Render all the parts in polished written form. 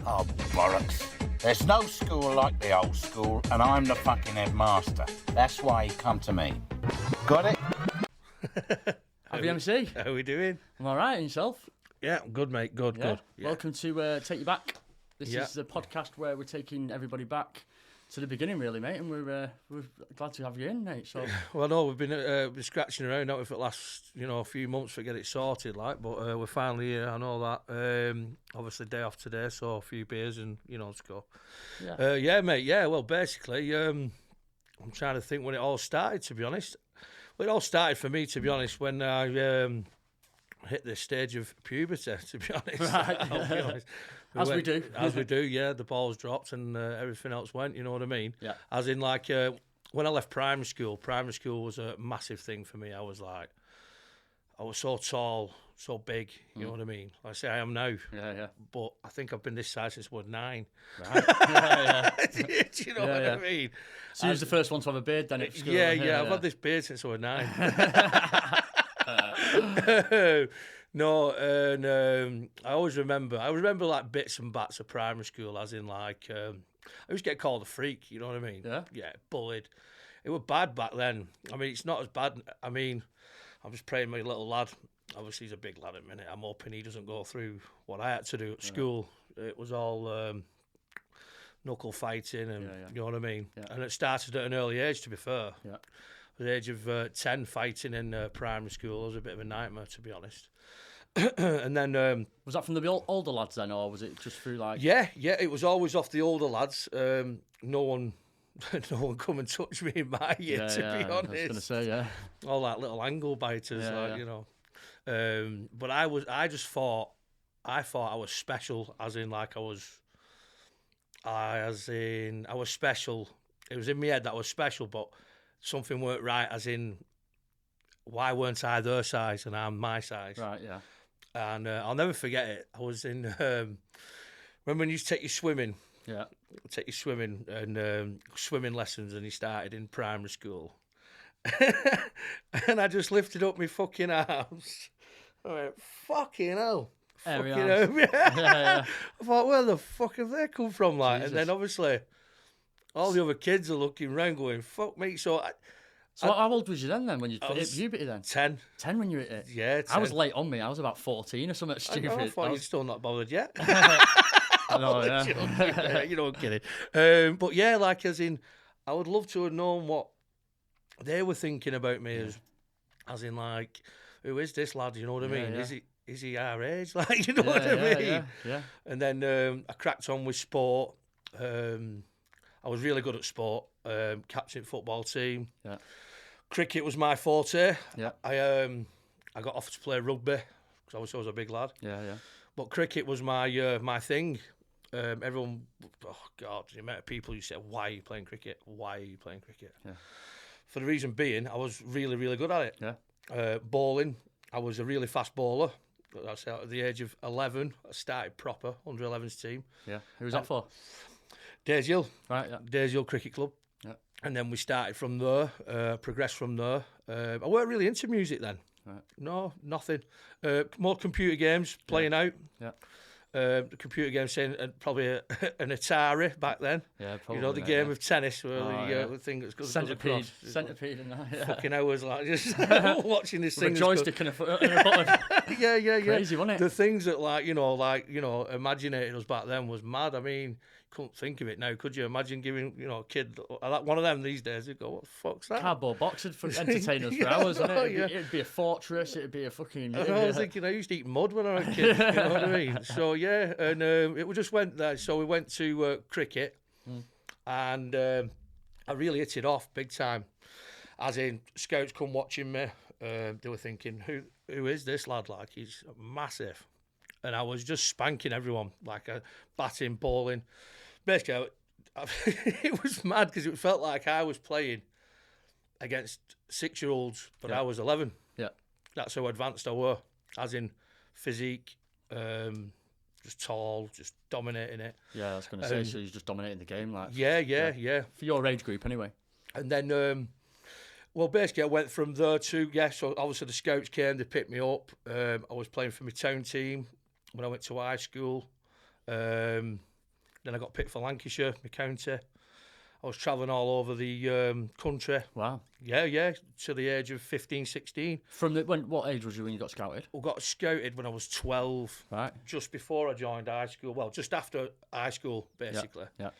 Oh, bollocks. There's no school like the old school, and I'm the fucking headmaster. That's why he come to me. Got it? AvE MC. How are we doing? I'm all right, and yourself? Yeah, good, mate. Good, good. Yeah. Welcome to Take You Back. This Yeah. is the podcast where we're taking everybody back to the beginning, really, mate, and we're glad to have you in, mate. So, Well, no, we've been scratching around out for the last, few months to get it sorted, like, but we're finally here. I know that. Obviously, day off today, so a few beers and let's go. yeah. Mate. Yeah, well, basically, I'm trying to think when it all started. To be honest, well, it all started for me, to be honest, when I hit the stage of puberty. To be honest, Right. I'll be honest. As we do. As we do, yeah. The balls dropped and everything else went, you know what I mean? Yeah. As in, like, when I left primary school was a massive thing for me. I was so tall, so big, you know what I mean? Like I say, I am now. Yeah. But I think I've been this size since I was 9. Right. yeah. Do you know what I mean? So you was the first one to have a beard then at school? Yeah. I've had this beard since I was 9. No, and I always remember like bits and bats of primary school, as in like, I used to get called a freak, you know what I mean? Yeah. Bullied. It was bad back then. I mean, it's not as bad. I mean, I'm just praying my little lad, obviously he's a big lad at the minute, I'm hoping he doesn't go through what I had to do at school. It was all knuckle fighting and, you know what I mean? Yeah. And it started at an early age, to be fair. Yeah. At the age of 10, fighting in primary school was a bit of a nightmare, to be honest. And then Was that from the older lads then, or was it just through like? yeah, it was always off the older lads. No one come and touch me in my year, to be honest. I was gonna say, yeah. All that little angle biters, But I thought I was special, as in like I was special. It was in my head that I was special, but something weren't right, as in why weren't I their size and I'm my size? Right, yeah. And I'll never forget it. I was in, remember when you used to take your swimming? Yeah. Take your swimming and swimming lessons, and he started in primary school. And I just lifted up my fucking arms. I went, fucking hell. Airy Fucking arms. hell. Yeah. I thought, where the fuck have they come from? Like, Jesus. and then obviously all the other kids are looking round going, fuck me. So How old was you then when you I hit was puberty then? 10. 10 when you hit it? Yeah, 10. I was late on me. I was about 14 or something stupid. I thought you're still not bothered yet. I know, yeah. You know, I'm kidding. But yeah, like, as in, I would love to have known what they were thinking about me, as in, like, who is this lad? You know what I mean? Yeah. Is he our age? Like, you know what I mean? Yeah. And then I cracked on with sport. I was really good at sport. Captain football team. Yeah. Cricket was my forte. Yeah. I got offered to play rugby because I was a big lad. Yeah. But cricket was my thing. Everyone, oh God, the amount of people who said, "Why are you playing cricket? Why are you playing cricket?" Yeah. For the reason being, I was really, really good at it. Yeah. Bowling, I was a really fast bowler. That's at the age of 11. I started proper under 11s team. Yeah. Who was that for? Daisy-Hill. Right. Yeah. Daisy-Hill Cricket Club. Yeah. And then we started from there, progressed from there. I weren't really into music then. Right. No, nothing. More computer games, playing out. Yeah. The computer game saying probably an Atari back then. Yeah, probably. You know, the game of tennis where the thing that's goes Centipede across. and that. Yeah. Fucking hours like just watching this thing. With a joystick and a button. Yeah. Crazy, wasn't it? The things that imaginated us back then was mad. I mean, couldn't think of it now. Could you imagine giving a kid one of them these days? They'd go, what the fuck's that? Cardboard boxes for entertainers for hours, wouldn't it? It'd be a fortress. It'd be a fucking. I was thinking, I used to eat mud when I was a kid. You know what I mean? So yeah, and it just went there. So we went to cricket, and I really hit it off big time. As in, scouts come watching me. They were thinking, who is this lad? Like, he's massive. And I was just spanking everyone, like batting, bowling. Basically, it was mad because it felt like I was playing against 6-year-olds, but I was 11. Yeah. That's how advanced I were, as in physique, just tall, just dominating it. Yeah, I was going to say, so you're just dominating the game, like. Yeah. For your age group, anyway. And then, well, basically, I went from there to, so obviously the scouts came, they picked me up. I was playing for my town team when I went to high school. Then I got picked for Lancashire, my county. I was travelling all over the country. Wow. Yeah, to the age of 15, 16. What age was you when you got scouted? I got scouted when I was 12. Right. Just before I joined high school. Well, just after high school, basically. Yeah.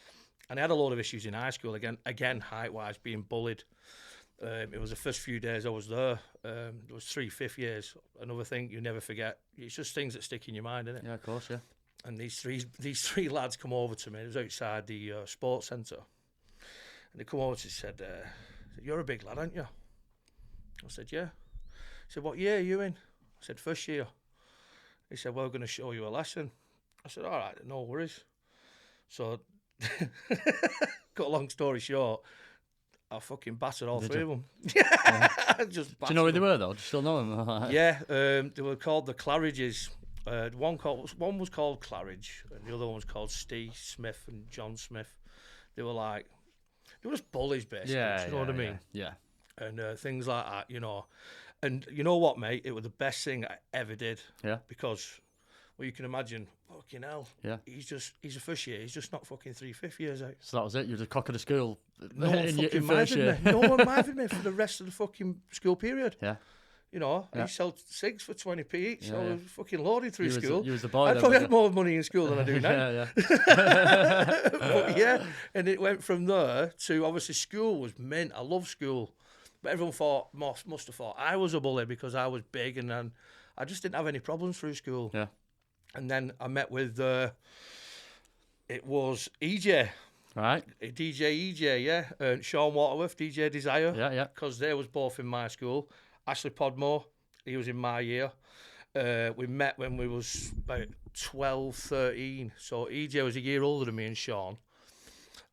And I had a load of issues in high school again height-wise, being bullied. It was the first few days I was there. There was 3 fifth years. Another thing you never forget. It's just things that stick in your mind, isn't it? Yeah, of course, yeah. And these three lads come over to me. It was outside the sports centre. And they come over to me and said, "You're a big lad, aren't you?" I said, "Yeah." He said, "What year are you in?" I said, "First year." He said, "Well, we're going to show you a lesson." I said, "All right, no worries." So, cut a long story short, I fucking battered all three of them. Yeah. Just Do you know where they were, though? Do you still know them? Yeah, they were called the Claridges. One was called Claridge, and the other one was called Steve Smith and John Smith. They were just bullies, basically. Yeah, do you know what I mean? Yeah. And things like that, you know. And you know what, mate? It was the best thing I ever did. Yeah. Because, well, you can imagine, fucking hell. Yeah. He's a first year. He's just not fucking 3 fifth years out. So that was it? You were the cock of the school No one in fucking first year? minded me. No one minded me for the rest of the fucking school period. Yeah. You know, Yeah. I sell cigs for 20p each. Yeah, I was fucking loaded through school. You was the boy I then, probably wasn't had more money in school than I do now. Yeah. But yeah, and it went from there to, obviously, school was mint. I love school. But everyone must have thought I was a bully because I was big, and then I just didn't have any problems through school. Yeah. And then I met with, it was EJ. Right. DJ EJ, yeah. Sean Waterworth, DJ Desire. Yeah, yeah. Because they was both in my school. Ashley Podmore, he was in my year. We met when we was about 12, 13. So EJ was a year older than me and Sean.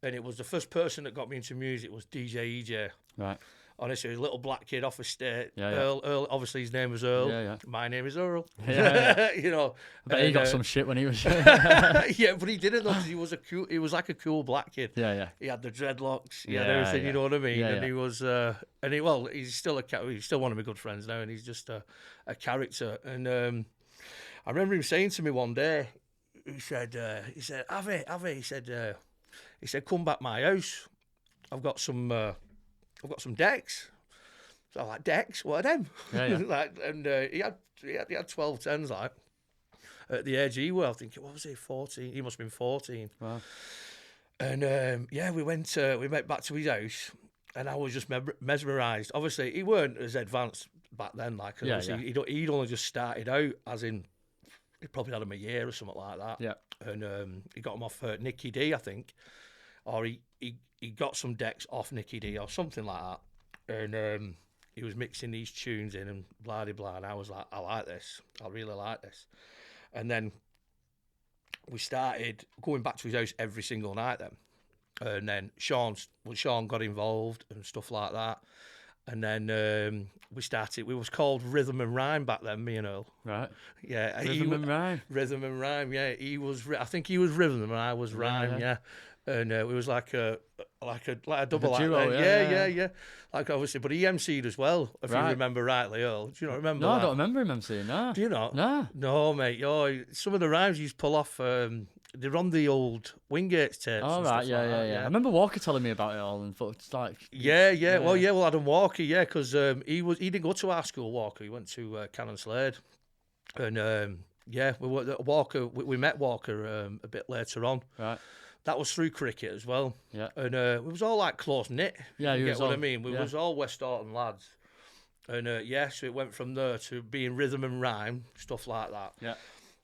And it was the first person that got me into music was DJ EJ. Right. Honestly, a little black kid off estate. Yeah, yeah. Earl, obviously his name was Earl. Yeah, yeah. My name is Earl. Yeah. You know. But he got some shit when he was... Yeah, but he didn't though, because he was like a cool black kid. Yeah, yeah. He had the dreadlocks. He Yeah, had everything. yeah. You know what I mean? Yeah, And yeah. he was, he's still he's still one of my good friends now, and he's just a character. And I remember him saying to me one day, he said, "AvE," he said, "Come back my house. I've got some decks." So I'm like, "Decks? What are them?" Yeah, yeah. Like, and he had 12 tens like at the age he was. I think, what was he, 14? He must have been 14. Wow. And we went back to his house, and I was just mesmerised. Obviously, he weren't as advanced back then. Like, Yeah, obviously, he'd only just started out, as in, he probably had him a year or something like that. Yeah. And he got him off Nicky D, I think, or he got some decks off Nicky D or something like that. And he was mixing these tunes in and blah, blah, blah. And I was like, I like this. I really like this. And then we started going back to his house every single night then. And then Sean got involved and stuff like that. And then we was called Rhythm and Rhyme back then, me and Earl. Right. Yeah. Rhythm and Rhyme. Rhythm and Rhyme, yeah. I think he was Rhythm and I was Rhyme, yeah. And it was like a double duo, act. Yeah. Like, obviously, but he MC'd as well, if you Right. remember rightly, Earl. Do you not remember No, that? I don't remember him MCing, no. Do you not? No. No, mate. Some of the rhymes you used to pull off, they're on the old Wingates tapes. All and right, stuff yeah, like yeah, that, yeah. I remember Walker telling me about it all, and thought it's like... Yeah. Well, Adam Walker, yeah, because he didn't go to our school, Walker. He went to Cannon Slade. And, we met Walker a bit later on. Right. That was through cricket as well. Yeah. And it was all like close knit. Yeah, you you get was what all- I mean? We yeah. was all West Orton lads. And so it went from there to being rhythm and rhyme, stuff like that. Yeah.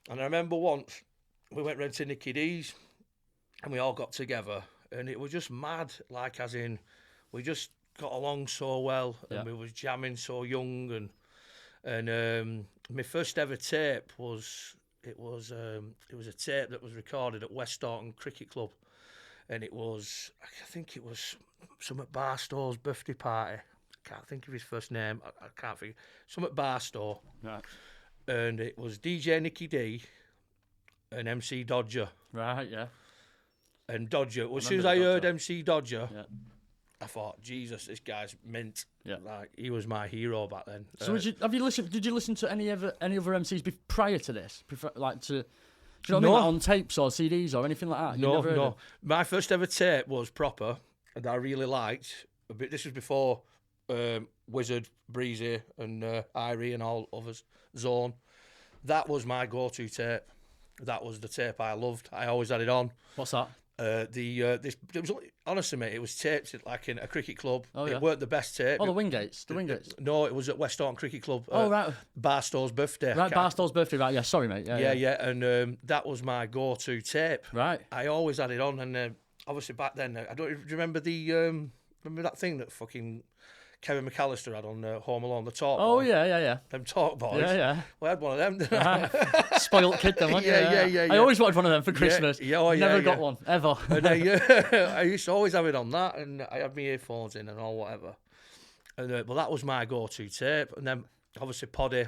And I remember once we went round to Nicky D's and we all got together and it was just mad, like as in we just got along so well and we was jamming so young and my first ever tape was it was a tape that was recorded at West Orton Cricket Club, and I think it was some at Barstow's birthday party. I can't think of his first name. I can't think. Some at Barstow. Right. And it was DJ Nicky D and MC Dodger. Right, yeah. And Dodger, as soon as remember I heard Dodger. MC Dodger, Yeah. I thought, Jesus, this guy's mint. Yeah. Like, he was my hero back then. So did you listen to any other MCs prior to this? Do you know what I mean? Like on tapes or CDs or anything like that? You never heard No. of- My first ever tape was proper, and I really liked. But this was before Wizard, Breezy, and Irie and all others. Zone. That was my go-to tape. That was the tape I loved. I always had it on. What's that? It was, honestly, mate, it was taped like in a cricket club. Oh, yeah. It weren't the best tape. Oh, the Wingates. The Wingates. No, it was at West Horton Cricket Club. Oh, right. Barstow's birthday. Right, Barstow's birthday. Right, yeah. Sorry, mate. Yeah. And that was my go-to tape. Right. I always had it on, and obviously back then, I don't. Do you remember the remember that thing that fucking Kevin McAllister had on Home Alone, the Talk Oh, Boy? yeah. Them Talk Boys. Yeah. Well, I had one of them. Didn't I? Spoiled kid, then, wasn't you? Yeah. I always wanted one of them for Christmas. Never got one, ever. And I used to always have it on that, and I had my earphones in and all whatever. And but that was my go-to tape. And then obviously Poddy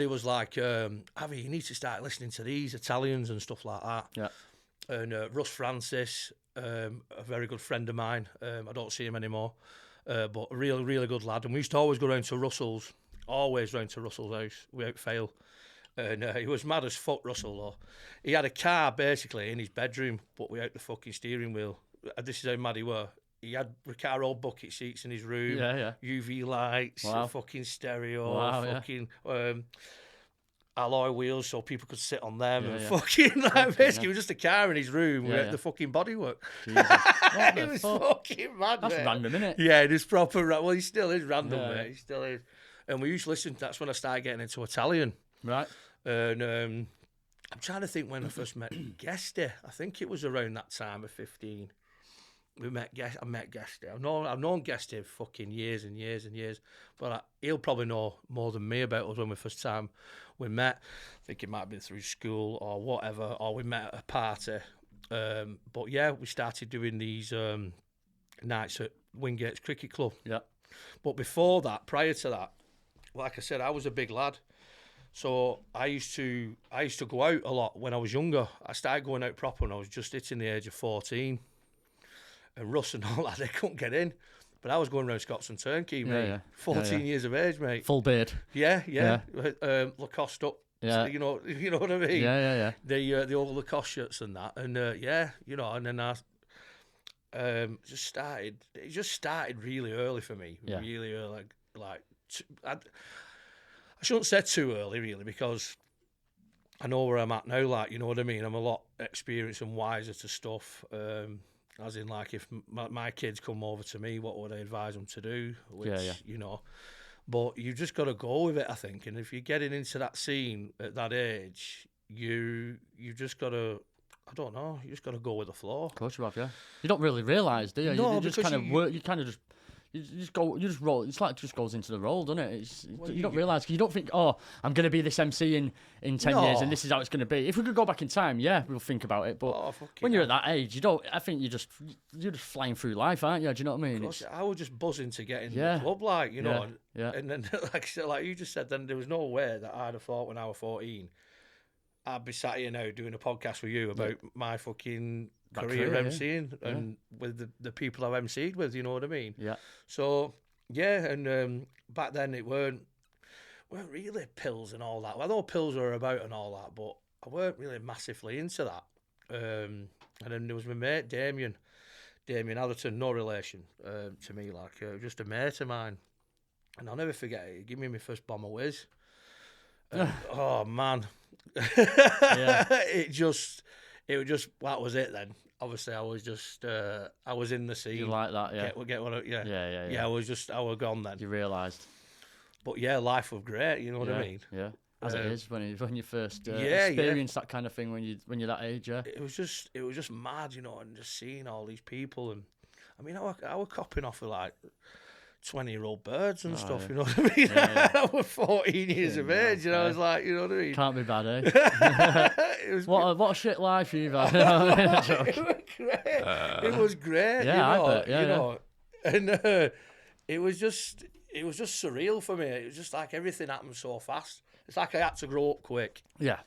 was like, Avi, you need to start listening to these Italians and stuff like that. Yeah. And Russ Francis, a very good friend of mine. I don't see him anymore, but a really good lad. And we used to always go round to Russell's, always round to Russell's house without fail. And he was mad as fuck, Russell, though. He had a car, basically, in his bedroom, but without the fucking steering wheel. This is how mad he were. He had Recaro bucket seats in his room, UV lights, Wow. fucking stereo, Wow, fucking alloy wheels so people could sit on them, and Yeah. fucking, like, basically, it was just a car in his room with the fucking bodywork. Jesus. What It the was fuck? fucking mad, That's mate. random, innit? Yeah, it is proper. Well, he still is random, Yeah. mate. He still is. And we used to listen. That's when I started getting into Italian. Right. And I'm trying to think when I first met Guesty. I think it was around that time of 15. I met Guesty. I've known Guesty fucking years and years and years, but he'll probably know more than me about us when the first time we met. I think it might have been through school or whatever, or we met at a party. But yeah, we started doing these nights at Wingates Cricket Club. Yeah. But before that, prior to that, like I said, I was a big lad. So I used to go out a lot when I was younger. I started going out proper when I was just hitting the age of 14. And Russ and all that, they couldn't get in. But I was going around Scots and Turnkey, mate. Yeah. 14 years of age, mate. Full beard. Yeah. Lacoste up. Yeah. You know what I mean? Yeah. The old Lacoste shirts and that. And and then I it just started really early for me. Yeah. Really early. I shouldn't say too early, really, because I know where I'm at now, like, you know what I mean? I'm a lot experienced and wiser to stuff. As in, like, if my kids come over to me, what would I advise them to do? Which, you know, but you just got to go with it, I think. And if you're getting into that scene at that age, you just got to, I don't know, you just got to go with the flow. Of course you have, yeah. You don't really realise, do you? No, you just because kind of work. You kind of just. You just roll. It's like it just goes into the role, doesn't it? You don't realise, because you don't think, oh, I'm going to be this MC in 10 years, and this is how it's going to be. If we could go back in time, yeah, we'll think about it. But when you're at that age, you don't. I think you're just flying through life, aren't you? Do you know what I mean? I was just buzzing to get in the club, like, you know. Yeah. And then, like you just said, then there was no way that I'd have thought when I was 14, I'd be sat here now doing a podcast with you about my fucking career MCing and with the people I've MC'd with, you know what I mean? Yeah. So, yeah, and back then it weren't really pills and all that. Well, I know pills were about and all that, but I weren't really massively into that. And then there was my mate, Damien Atherton, no relation to me, like just a mate of mine. And I'll never forget it. He gave me my first bomber whiz. Oh, man. It was just, that was it then. Obviously, I was just, I was in the scene. You like that, yeah. Get what, yeah. Yeah. I was gone then. You realised. But yeah, life was great, you know what I mean? Yeah. As it is when you first yeah. experience that kind of thing when you're that age, yeah. It was just mad, you know, and just seeing all these people, and I mean, I was copping off with like 20-year-old birds and stuff, you know what I mean? I was 14 years of age, and I was like, you know what I mean? Can't be bad, eh? What a shit life you've had. It was great. Yeah, you know, I bet. Yeah, you know. And it was just surreal for me. It was just like everything happened so fast. It's like I had to grow up quick. Yeah.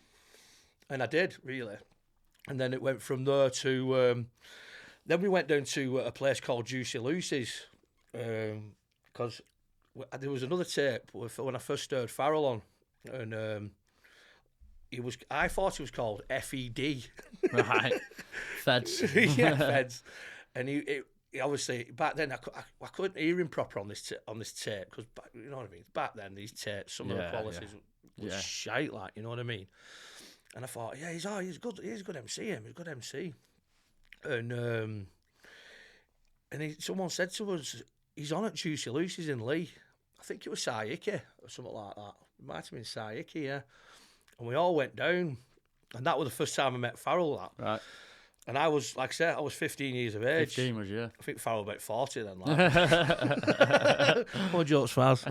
And I did, really. And then it went from there to... then we went down to a place called Juicy Lucy's. Because there was another tape when I first heard Farrell on. And I thought he was called FED. Right. Feds. Yeah, Feds. And he obviously back then I couldn't hear him proper on this tape because you know what I mean. Back then these tapes, some of the qualities was shite, like, you know what I mean. And I thought, yeah, he's good. He's a good MC. He's a good MC. And someone said to us, he's on at Juicy Lucy's in Lee. I think it was Saiki or something like that. It might have been Saiki, yeah. And we all went down, and that was the first time I met Farrell. That. Right. And I was, like I said, I was 15 years of age. 15 was, yeah. I think Farrell about 40 then. Like. More jokes, Faz.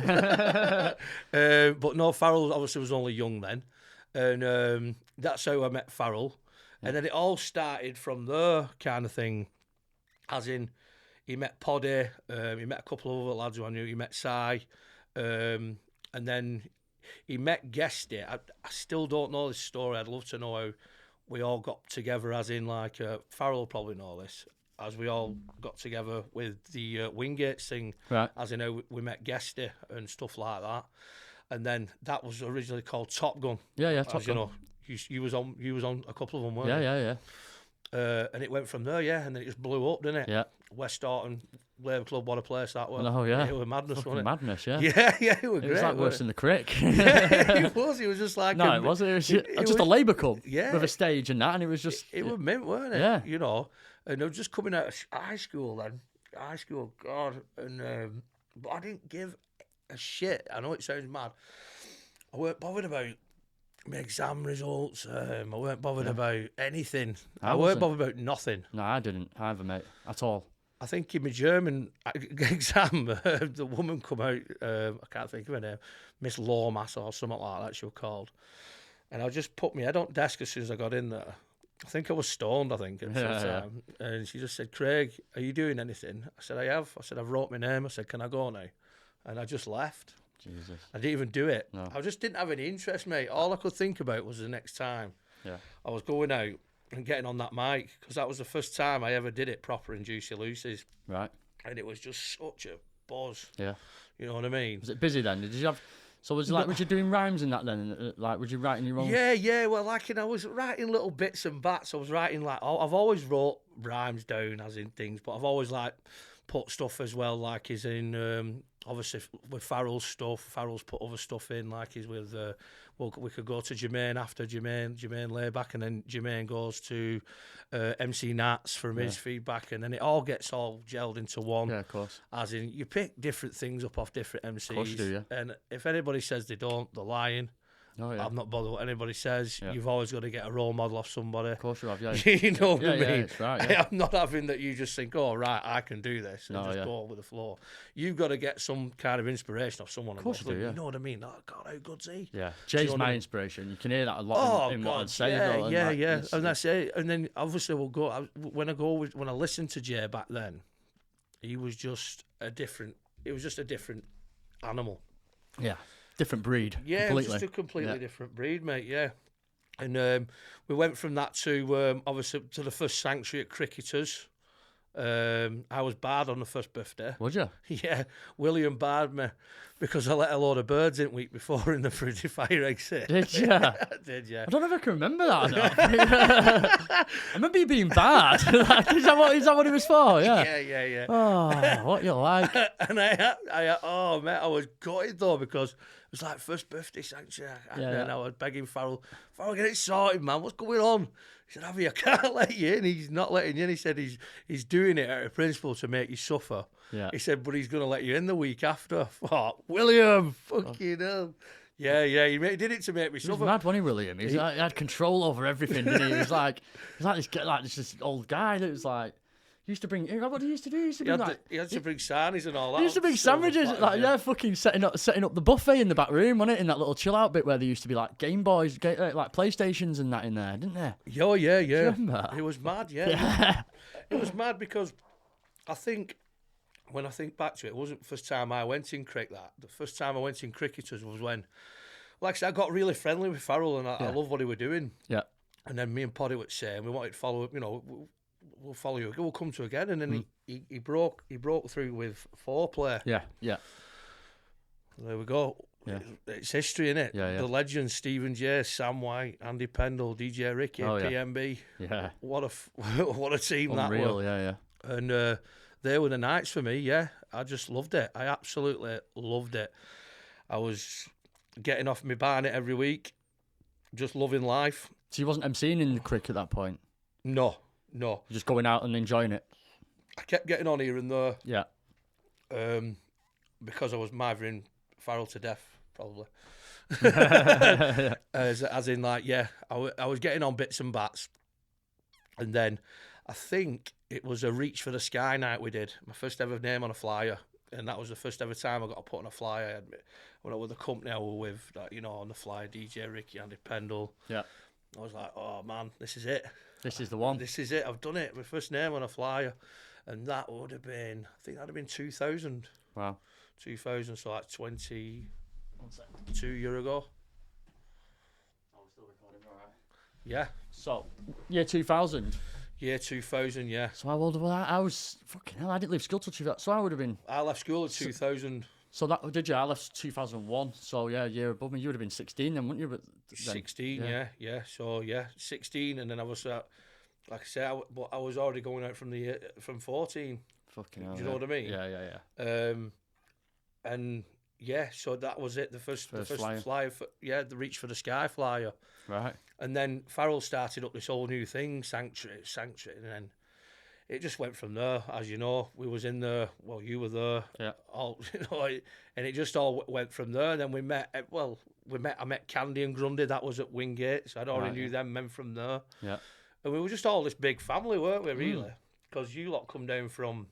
But no, Farrell obviously was only young then. And that's how I met Farrell. And then it all started from there kind of thing. As in, he met Poddy, he met a couple of other lads who I knew, he met Si, and then he met Guesty. I still don't know this story. I'd love to know how we all got together, as in, like, Farrell will probably know this, as we all got together with the Wingates thing, right. As in how we met Guesty and stuff like that. And then that was originally called Top Gun. Yeah, Top Gun. You know, you was on a couple of them, weren't you? Yeah. And it went from there, and then it just blew up, didn't it? Yeah. West Orton, Labour Club, what a place that was. Oh, yeah. It was madness, Fucking wasn't it? madness, yeah. Yeah, it was great. It was like worse than the Crick. Yeah, it was. It was just like... No, it wasn't. It was just a Labour Club with a stage and that, and it was just... It was mint, weren't it? Yeah. You know, and I was just coming out of high school then. High school, God. And but I didn't give a shit. I know it sounds mad. I weren't bothered about my exam results. I weren't bothered about anything. I weren't bothered about nothing. No, I didn't either, mate, at all. I think in my German exam, the woman come out, I can't think of her name, Miss Lawmass or something like that she was called. And I just put my head on the desk as soon as I got in there. I think I was stoned, at the time. And she just said, Craig, are you doing anything? I said, I have. I said, I've wrote my name. I said, can I go now? And I just left. Jesus. I didn't even do it. No. I just didn't have any interest, mate. All I could think about was the next time I was going out and getting on that mic, because that was the first time I ever did it proper in Juicy Lucy's. Right. And it was just such a buzz. Yeah. You know what I mean? Was it busy then? Did you have... So was it like, was you doing rhymes and that then? Like, was you writing your own... Yeah. Well, like, I was writing little bits and bats. I was writing, like... I've always wrote rhymes down, as in things, but I've always, like, put stuff as well, like, as in... obviously, with Farrell's stuff, Farrell's put other stuff in, like he's with... we could go to Jermaine after Jermaine lay back, and then Jermaine goes to MC Nats from his feedback, and then it all gets all gelled into one. Yeah, of course. As in, you pick different things up off different MCs. Of course you do, yeah. And if anybody says they don't, they're lying. Oh, yeah. I'm not bothered what anybody says. Yeah. You've always got to get a role model off somebody. Of course you have, yeah. You know what I mean? Yeah, it's right, yeah. I'm not having that you just think, oh, right, I can do this, and just go with the flow. You've got to get some kind of inspiration off someone. Of course you do, yeah. You know what I mean? Oh, God, how good's he? Yeah. Jay's my inspiration. You can hear that a lot in what I'd say. Yeah. And that's it. And then, obviously, when I listened to Jay back then, he was just a different animal. Yeah. Different breed. Yeah, completely. Just a completely different breed, mate. Yeah, and we went from that to obviously to the first sanctuary at Cricketers. I was barred on the first birthday. Would you? Yeah, William barred me because I let a load of birds in week before in the fire exit. Did you? I did, yeah. I don't know if I can remember that. I remember you being bad. Is that what it was for? Yeah. Yeah. Oh, what you like? And oh mate, I was gutted though, because it was like first birthday sanctuary, and then I was begging Farrell, get it sorted, man. What's going on? He said, Avi, I can't let you in. He's not letting you in. He said he's doing it out of principle to make you suffer. Yeah. He said, but he's going to let you in the week after. Oh, William, fucking hell. Yeah, he did it to make me suffer. He was mad, wasn't he, William? He had control over everything, didn't he? He was like this old guy that was like, he used to bring. What he used to do? He had to bring sarnies and all that. He used to bring sandwiches, fucking setting up the buffet in the back room, wasn't it? In that little chill out bit where there used to be like Game Boys, like PlayStations and that in there, didn't there? Oh yeah. Do you remember? It was mad, yeah. It was mad because I think when I think back to it, it wasn't the first time I went in cricket. The first time I went in Cricketers was when, like I said, I got really friendly with Farrell, and I loved what he was doing. Yeah. And then me and Poddy would say, and we wanted to follow up, we'll follow you. We'll come to again, and then he broke through with foreplay. Yeah. There we go. it's history, innit? Yeah. The legends, Stephen J, Sam White, Andy Pendle, DJ Ricky, PMB. Yeah. What a team that was. Unreal, yeah. And they were the nights for me, yeah. I just loved it. I absolutely loved it. I was getting off my barnet every week, just loving life. So you wasn't emceeing in the crick at that point? No. You're just going out and enjoying it? I kept getting on here and there. Yeah. Because I was mithering Farrell to death, probably. as in, like, I was getting on bits and bats. And then I think it was a Reach for the Sky night we did. My first ever name on a flyer. And that was the first ever time I got to put on a flyer. When I was the company I was with, that, you know, on the flyer, DJ Ricky, Andy Pendle. Yeah. I was like, oh, man, this is it. This is the one. This is it. I've done it. My first name on a flyer. And that would have been, I think that would have been 2000. Wow. 2000, so like 22 years ago. Oh, we're still recording, all right. Yeah. So, year 2000. Year 2000, yeah. So how old was I? I was, fucking hell, I didn't leave school till 2000. So I would have been... I left school in 2000. So that, did you? I left 2001. So yeah, a year above me. You would have been 16 then, wouldn't you? But then, 16, yeah. So, yeah, 16, and then I was, like I say, I was already going out from 14. Fucking hell. Do you know what I mean? Yeah. And yeah, so that was it. The first flyer for, the Reach for the Sky flyer. Right. And then Farrell started up this whole new thing, Sanctuary, and then it just went from there. As you know, we was in there. Well, you were there. Yeah. All, you know, and it just all went from there. And then we met. I met Candy and Grundy. That was at Wingate, so I'd already knew them men from there. Yeah. And we were just all this big family, weren't we? Really, because you lot come down from.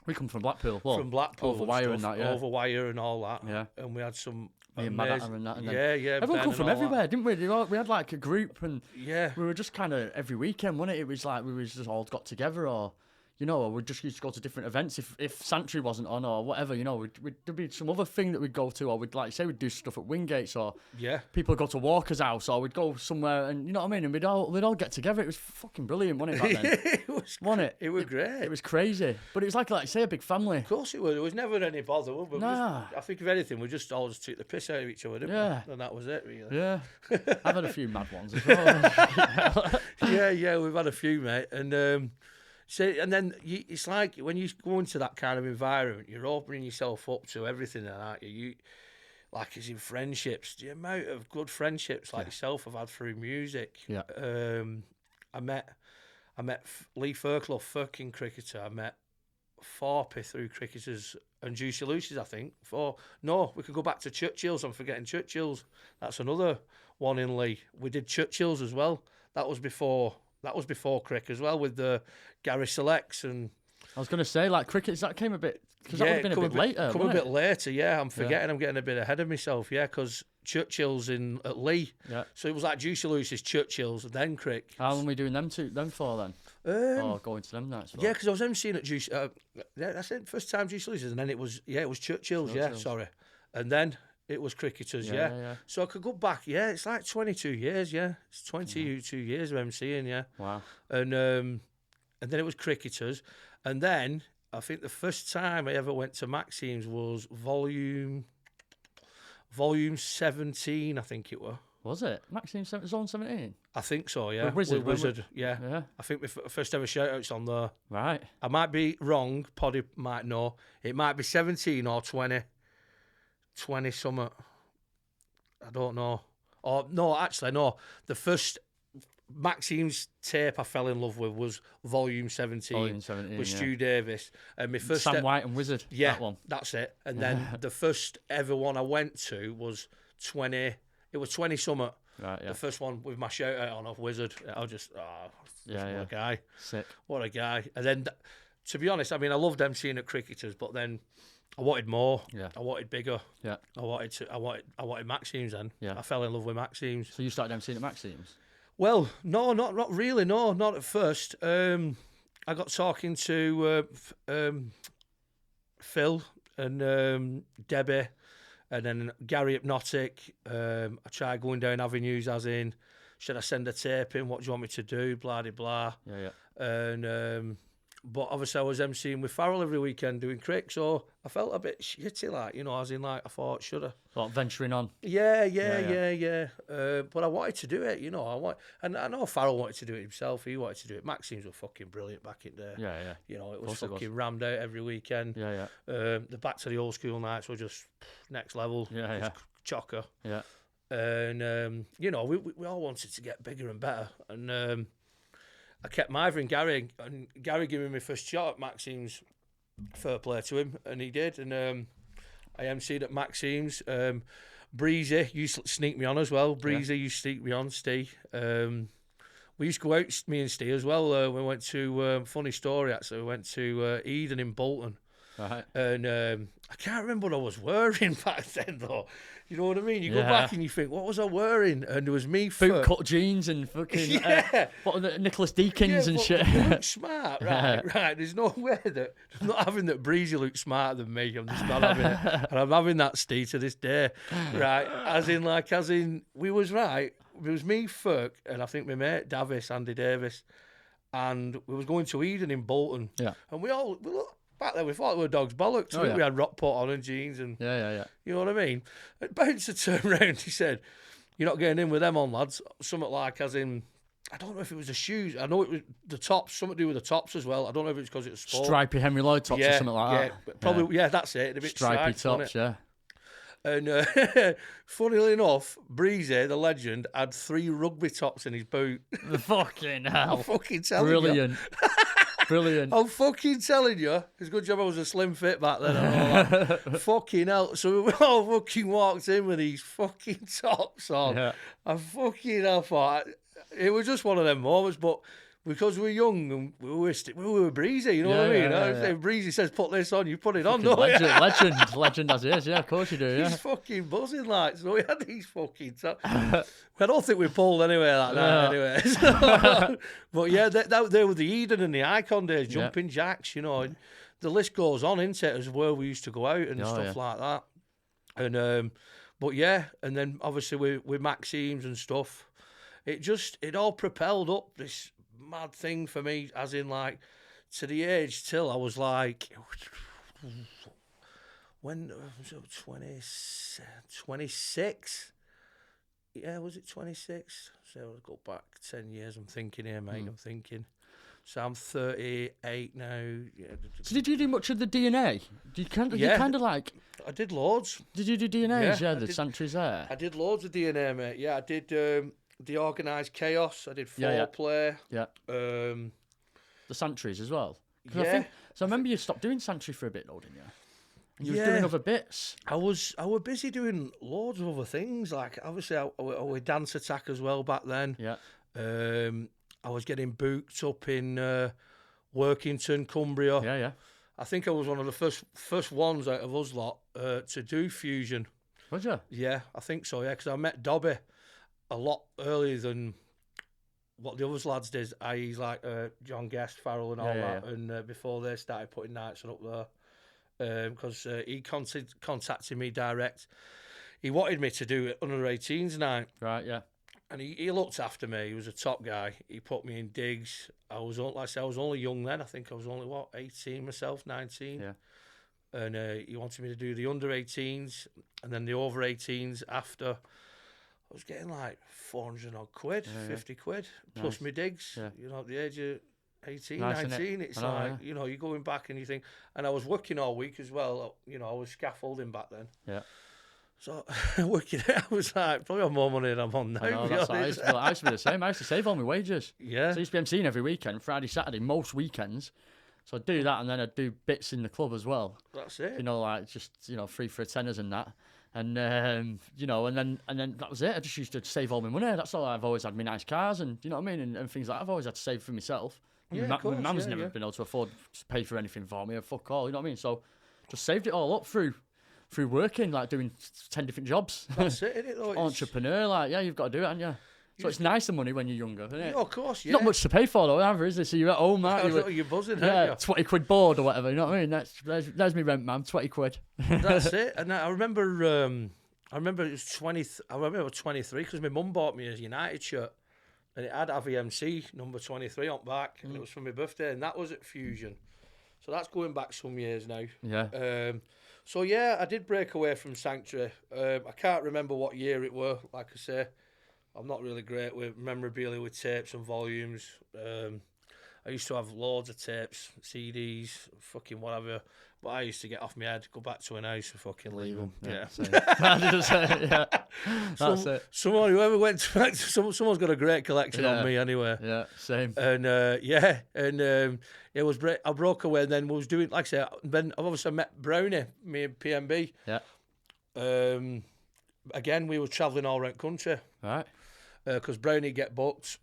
We come from Blackpool. Well, from Blackpool, over wire and that, yeah. Over wire and all that. Yeah. And we had some. Me and Matt and that. And then Everyone come from everywhere, didn't we? We had like a group, and we were just kind of every weekend, wasn't it? It was like we was just all got together, or you know, we just used to go to different events. If Sanctuary wasn't on or whatever, you know, there'd be some other thing that we'd go to, or we'd like say we'd do stuff at Wingates, or people would go to Walker's house, or we'd go somewhere, and you know what I mean. And we'd all get together. It was fucking brilliant, wasn't it? Back then? Wasn't it? It was great. It was crazy, but it was like say a big family. Of course it was. There was never any bother. But Nah. I think if anything, we just all just took the piss out of each other, didn't we? And that was it, really. Yeah. I've had a few mad ones as well. yeah, we've had a few, mate, and. And then it's like when you go into that kind of environment, you're opening yourself up to everything, aren't you? You, like as in friendships, the amount of good friendships like yourself I've had through music. Yeah. I met Lee Fairclough, fucking cricketer. I met Thorpe through cricketers and Juicy Lucy's, I think. No, we could go back to Churchill's. I'm forgetting Churchill's. That's another one in Lee. We did Churchill's as well. That was before cricket as well, with the Gary Selects and. I was going to say, like cricket, that came a bit because that would have been a bit later. Come a bit later, yeah. I'm forgetting. I'm getting a bit ahead of myself, yeah. Because Churchill's at Lee, yeah. So it was like Juicy Lucy's, Churchill's, and then cricket. How long were we doing them for then? Going to them nights. Yeah, because I was emceeing at Juicy. That's it. First time Juicy Lucy's, and then it was Churchill's, yeah. Sorry, and then. It was cricketers, yeah. So I could go back, yeah. It's like 22 years, yeah. It's 22 years of MCing, yeah. Wow. And then it was cricketers, and then I think the first time I ever went to Maxime's was volume 17, I think it was. Was it Maxime's Zone 17? I think so, yeah. With Wizard, yeah. I think my first ever shout out's on there. Right. I might be wrong. Poddy might know. It might be 17 or 20. 20 something. I don't know. Or no, actually no. The first Maxime's tape I fell in love with was volume 17. With Stu Davis. And my first Sam White and Wizard. Yeah, that one. That's it. And then the first ever one I went to was 20. It was 20 something. Right, yeah. The first one with my shout out on of Wizard. I was just what a guy. Sick. What a guy. And then to be honest, I mean I loved emceeing at cricketers, but then I wanted more. Yeah. I wanted bigger. Yeah. I wanted Maxime's then. Yeah. I fell in love with Maxime's. So you started emceeing at Maxime's? Well, no, not really. No, not at first. I got talking to Phil and Debbie, and then Gary Hypnotic. I tried going down avenues, as in, should I send a tape in? What do you want me to do? Blah de blah. Yeah. And but obviously I was emceeing with Farrell every weekend doing crick, so I felt a bit shitty, like, you know, as in, like, I thought, should I? Like venturing on. Yeah. But I wanted to do it, you know. And I know Farrell wanted to do it himself. He wanted to do it. Maxine's were fucking brilliant back in there. Yeah. You know, it was fucking rammed out every weekend. Yeah. The back to the old school nights were just next level. Yeah. Chocker. Yeah. And you know, we all wanted to get bigger and better. And I kept mithering Gary, and Gary giving me first shot at Maxime's. Fair play to him, and he did. And I emceed at Maxime's. Breezy used to sneak me on as well. Breezy used to sneak me on, Steve. We used to go out, me and Steve as well. We went to, funny story actually, we went to Eden in Bolton. Right. And I can't remember what I was wearing back then, though. You know what I mean? You go back and you think, what was I wearing? And there was me boot cut jeans and fucking what are the Nicholas Deakins and shit. You look smart, right? There's no way that I'm not having that Breezy look smarter than me. I'm just not having it, and I'm having that Steve to this day, right? As in, we was right. It was me, Ferk, and I think my mate Andy Davis, and we was going to Eden in Bolton. Yeah, and we looked. Back then, we thought we were dogs' bollocks. We had rock pot on and jeans and... Yeah. You know what I mean? And Bouncer turned round, he said, "You're not getting in with them on, lads." Something like, as in... I don't know if it was the shoes. I know it was the tops. Something to do with the tops as well. I don't know if it's because it was sport. Stripy Henry Lloyd tops or something like that. But probably, that's it. A bit stripy striped, tops, yeah. And funnily enough, Breezy, the legend, had 3 rugby tops in his boot. The fucking hell. I'm fucking telling you. Brilliant. I'm fucking telling you. It's a good job I was a slim fit back then. And all that. Fucking hell. So we all fucking walked in with these fucking tops on. Yeah. I thought it was just one of them moments, but because we were young and we were breezy, you know what I mean? If Breezy says put this on, you put it on, don't you? Legend as it is, yeah, of course you do, yeah. He's fucking buzzing, like, so we had these fucking tops. I don't think we pulled anywhere like that, anyway. So, but yeah, they were the Eden and the Icon days, jumping jacks, you know. And the list goes on, isn't it, as where we used to go out and stuff like that. And but yeah, and then obviously with Maxime's and stuff, it all propelled up this mad thing for me, as in, like, to the age till I was like, when was it, 26? Yeah, was it 26? So I'll go back 10 years. I'm thinking here, mate. I'm thinking. So I'm 38 now. Yeah. So did you do much of the DNA? You kind of like... I did loads. Did you do DNAs? Yeah, the sanctuaries there. I did loads of DNA, mate. Yeah, I did the organised chaos. I did foreplay. Yeah. The sanctuaries as well. Yeah. I remember you stopped doing sanctuary for a bit, though, didn't you? And you were doing other bits. I was busy doing loads of other things. Like, obviously, I was Dance Attack as well back then. Yeah. I was getting booked up in Workington, Cumbria. Yeah. I think I was one of the first ones out of us lot to do fusion. Was you? Yeah, I think so, yeah, because I met Dobby a lot earlier than what the other lads did, i.e. like John Guest, Farrell and all that, and before they started putting nights on up there. Because he contacted me direct. He wanted me to do it under 18s night. Right, yeah. And he looked after me. He was a top guy. He put me in digs. I was only young then. I think I was only, 18 myself, 19. Yeah. And he wanted me to do the under 18s and then the over 18s after. I was getting like 400 odd quid, 50 quid, plus my digs. Yeah. You know, at the age of 18, 19, it's like, you know, you're going back and you think, and I was working all week as well. You know, I was scaffolding back then. Yeah. So working, I was like, probably on more money than I'm on now. I used to be the same. I used to save all my wages. Yeah. So I used to be emceeing every weekend, Friday, Saturday, most weekends. So I'd do that, and then I'd do bits in the club as well. That's it. You know, like just, you know, free for tenors and that. And you know, and then that was it. I just used to save all my money. That's all. I've always had my nice cars and, you know what I mean, and things like that. I've always had to save for myself. Yeah, my mum's never been able to afford to pay for anything for me, or fuck all, you know what I mean? So just saved it all up through working, like doing 10 different jobs. That's it, isn't it? Though? Entrepreneur, like, yeah, you've got to do it, haven't you? So it's nicer money when you're younger, isn't it? Yeah, of course, yeah. Not much to pay for, though, either, is it? So you're at home, aren't you? You're buzzing, aren't you? 20 quid board or whatever, you know what I mean? There's me rent, man, 20 quid. That's it. And I remember it was 20. I remember I was 23 because my mum bought me a United shirt. and it had AvE MC number 23 on back, and it was for my birthday, and that was at Fusion. So that's going back some years now. Yeah. So yeah, I did break away from Sanctuary. I can't remember what year it were. Like I say, I'm not really great with memorabilia with tapes and volumes. I used to have loads of tapes, CDs, fucking whatever. But I used to get off my head, go back to an house and fucking leave them. Yeah. That's it. Someone, whoever went to, someone's got a great collection on me anyway. Yeah, same. And it was I broke away, and then was doing, like I say, then I've obviously met Brownie, me and PMB. Yeah. Again, we were travelling all around country. Right. Because Brownie get booked,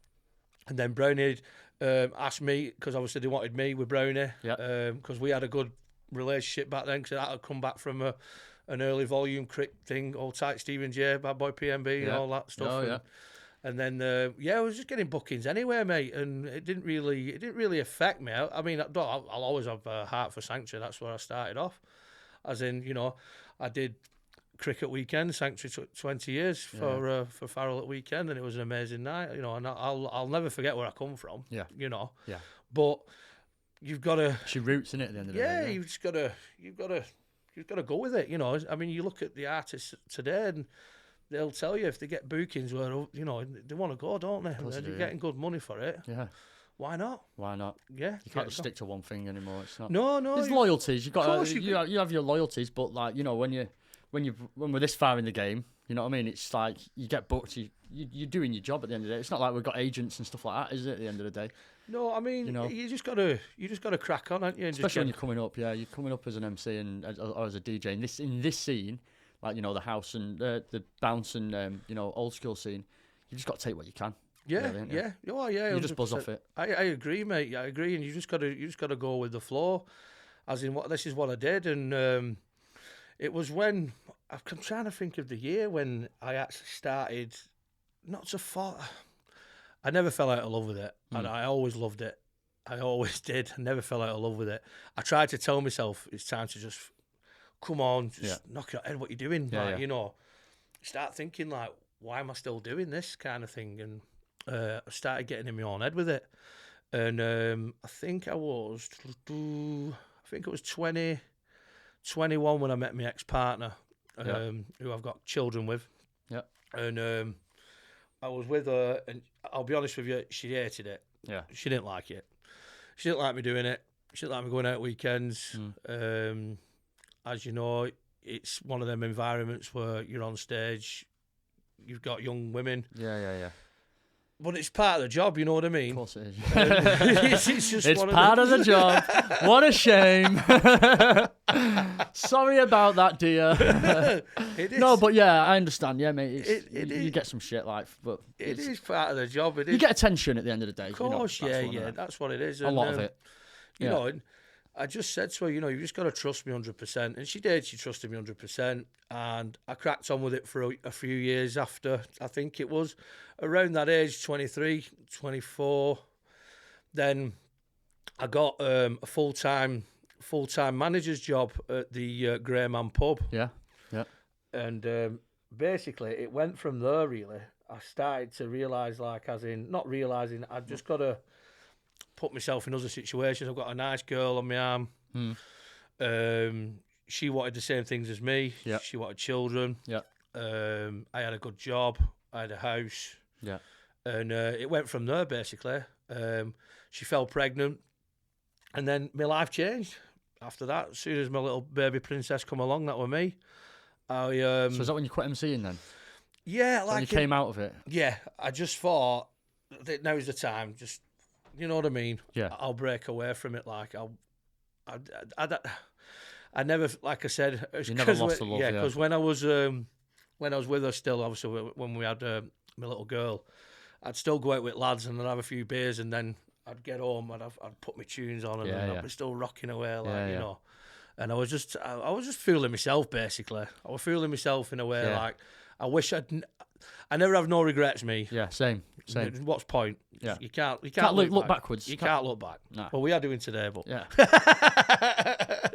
and then Brownie asked me, because obviously they wanted me with Brownie. Yeah. Because we had a good relationship back then, because that had come back from an early volume crick thing, all tight Stephen J, Bad Boy PMB, and all that stuff. Oh, yeah. And then I was just getting bookings anyway, mate, and it didn't really affect me. I mean, I'll always have a heart for Sanctuary. That's where I started off. As in, I did cricket weekend, Sanctuary 20 years for Farrell at weekend, and it was an amazing night. And I'll never forget where I come from. Yeah. Yeah. But you've got to. It's your roots, isn't it? At the end of the day. Yeah, you've got to go with it. I mean, you look at the artists today, and they'll tell you if they get bookings where they want to go, don't they? And they're getting good money for it. Yeah. Why not? Why not? Yeah. You can't just stick to one thing anymore. It's not. No. There's loyalties. You got. You have your loyalties, but like when we're this far in the game, you know what I mean? It's like you get booked. You're doing your job at the end of the day. It's not like we've got agents and stuff like that, is it? At the end of the day. No, I mean, you just gotta crack on, aren't you? Especially when you're coming up. Yeah, you're coming up as an MC and or as a DJ in this scene, like the house and the bounce and old school scene. You just got to take what you can. Yeah, really, yeah. Oh, yeah. You just buzz off it. I agree, mate. I agree, and you just gotta go with the flow. As in, this is what I did, and it was when I'm trying to think of the year when I actually started. Not so far. I never fell out of love with it, and I always loved it. I always did. I never fell out of love with it. I tried to tell myself it's time to just come on, just knock your head. What you're doing, start thinking like, why am I still doing this kind of thing? And I started getting in my own head with it. And I think it was 21 when I met my ex-partner, who I've got children with. Yeah. And I was with her, and I'll be honest with you, she hated it. Yeah. She didn't like it. She didn't like me doing it. She didn't like me going out weekends. As you know, it's one of them environments where you're on stage, you've got young women. Yeah. But it's part of the job, you know what I mean? Of course it is. It's just it's one part of the job. What a shame. Sorry about that, dear. It is. No, but yeah, I understand. Yeah, mate. You is. get some shit like, but It is part of the job. It is. You get attention at the end of the day. Of course, that's what it is. A lot of it. You know, I just said to her, you just got to trust me 100%. And she did. She trusted me 100%. And I cracked on with it for a few years after. I think it was around that age, 23, 24. Then I got a full-time manager's job at the Grey Man pub. Yeah. And basically, it went from there, really. I started to realise, not realising, I've just got to put myself in other situations. I've got a nice girl on my arm. She wanted the same things as me. Yep. She wanted children. Yeah. I had a good job. I had a house. Yeah. And it went from there, basically. She fell pregnant. And then my life changed after that. As soon as my little baby princess come along, that was me. So is that when you quit MCing then? Yeah. When you came out of it? Yeah. I just thought that now's the time. Just, you know what I mean? Yeah. I'll break away from it. I never, like I said, you never lost the love. Yeah, because when I was with her still, obviously when we had my little girl, I'd still go out with lads and I'd have a few beers, and then I'd get home and I'd put my tunes on and I'd be still rocking away, you know. And I was just fooling myself, basically. I was fooling myself in a way like I wish I never have no regrets, me. Yeah, same. What's point? Yeah. You can't look backwards. You can't look back. No. Well, we are doing today, but yeah.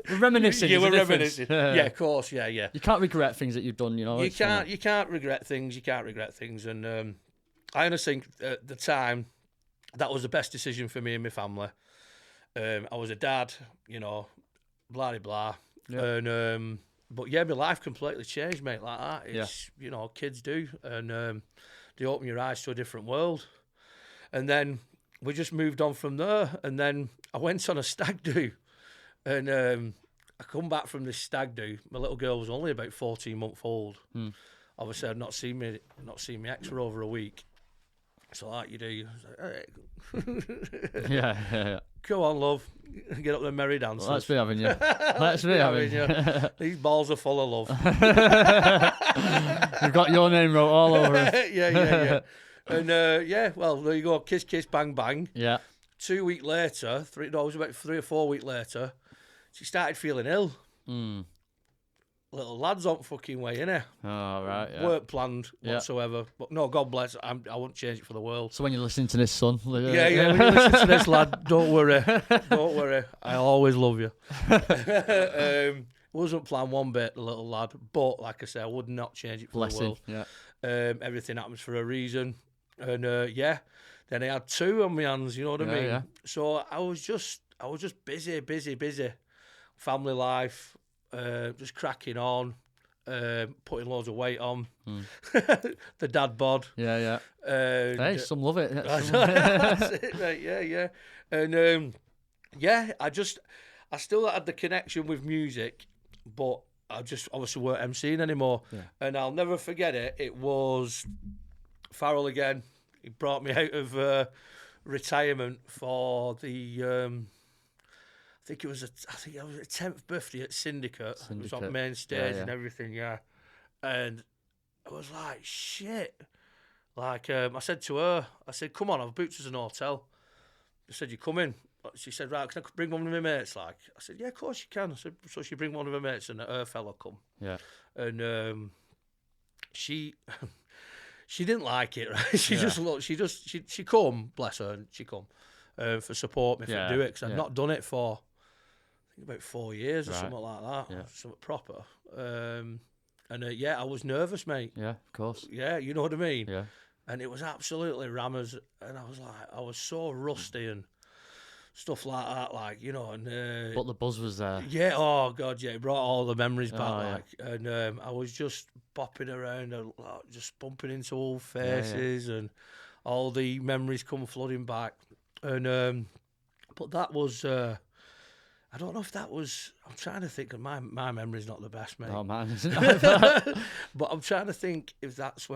We're reminiscing. Yeah, we're reminiscing. Yeah, of course. Yeah. You can't regret things that you've done. You know. You can't regret things. And I honestly think at the time that was the best decision for me and my family. I was a dad, you know, blah de blah, and but yeah, my life completely changed, mate. Like that, it's you know, kids do, and they open your eyes to a different world. And then we just moved on from there. And then I went on a stag do, and I come back from this stag do. My little girl was only about 14 months old. Obviously, I'd not seen me ex for over a week. So like you do, you like, hey. Yeah. Come on, love, get up the merry dancers. Let's be having you. Let's be having you. These balls are full of love. You've got your name wrote all over us. yeah. And well, there you go. Kiss, kiss, bang, bang. Yeah. 2 weeks later, it was about 3 or 4 weeks later, she started feeling ill. Little lad's on fucking way, innit? Oh, right, yeah. Weren't planned whatsoever. But no, God bless, I wouldn't change it for the world. So when you're listening to this, son. When you listen to this, lad, don't worry. Don't worry. I always love you. Wasn't planned one bit, the little lad. But, like I say, I would not change it for the world. Yeah. Everything happens for a reason. And, then I had 2 on my hands, you know what I mean? Yeah. So I was just busy. Family life. Just cracking on, putting loads of weight on, the dad bod. Yeah. Hey, some love it. That's it, mate. Yeah. And I still had the connection with music, but I just obviously weren't MCing anymore. Yeah. And I'll never forget it. It was Farrell again. He brought me out of retirement for the. I think it was a 10th birthday at Syndicate. It was on main stage and everything, And I was like, shit. Like, I said to her, come on, I've booked us an hotel. I said, you come in. She said, right, can I bring one of my mates? Like, I said, yeah, of course you can. I said, so she bring one of her mates and her fella come. Yeah. And she didn't like it, right? She come, bless her, and she come for support me for do it, because I'd not done it for about 4 years or something like that, something proper. I was nervous, mate. Yeah, of course. Yeah, you know what I mean? Yeah. And it was absolutely rammers, and I was so rusty and stuff like that, like, you know. And but the buzz was there. Yeah, oh God, yeah, it brought all the memories back, and I was just bopping around, just bumping into old faces, and all the memories come flooding back. And but that was. I don't know if that was. I'm trying to think. My memory's not the best, mate. Oh man, isn't it? But I'm trying to think if that's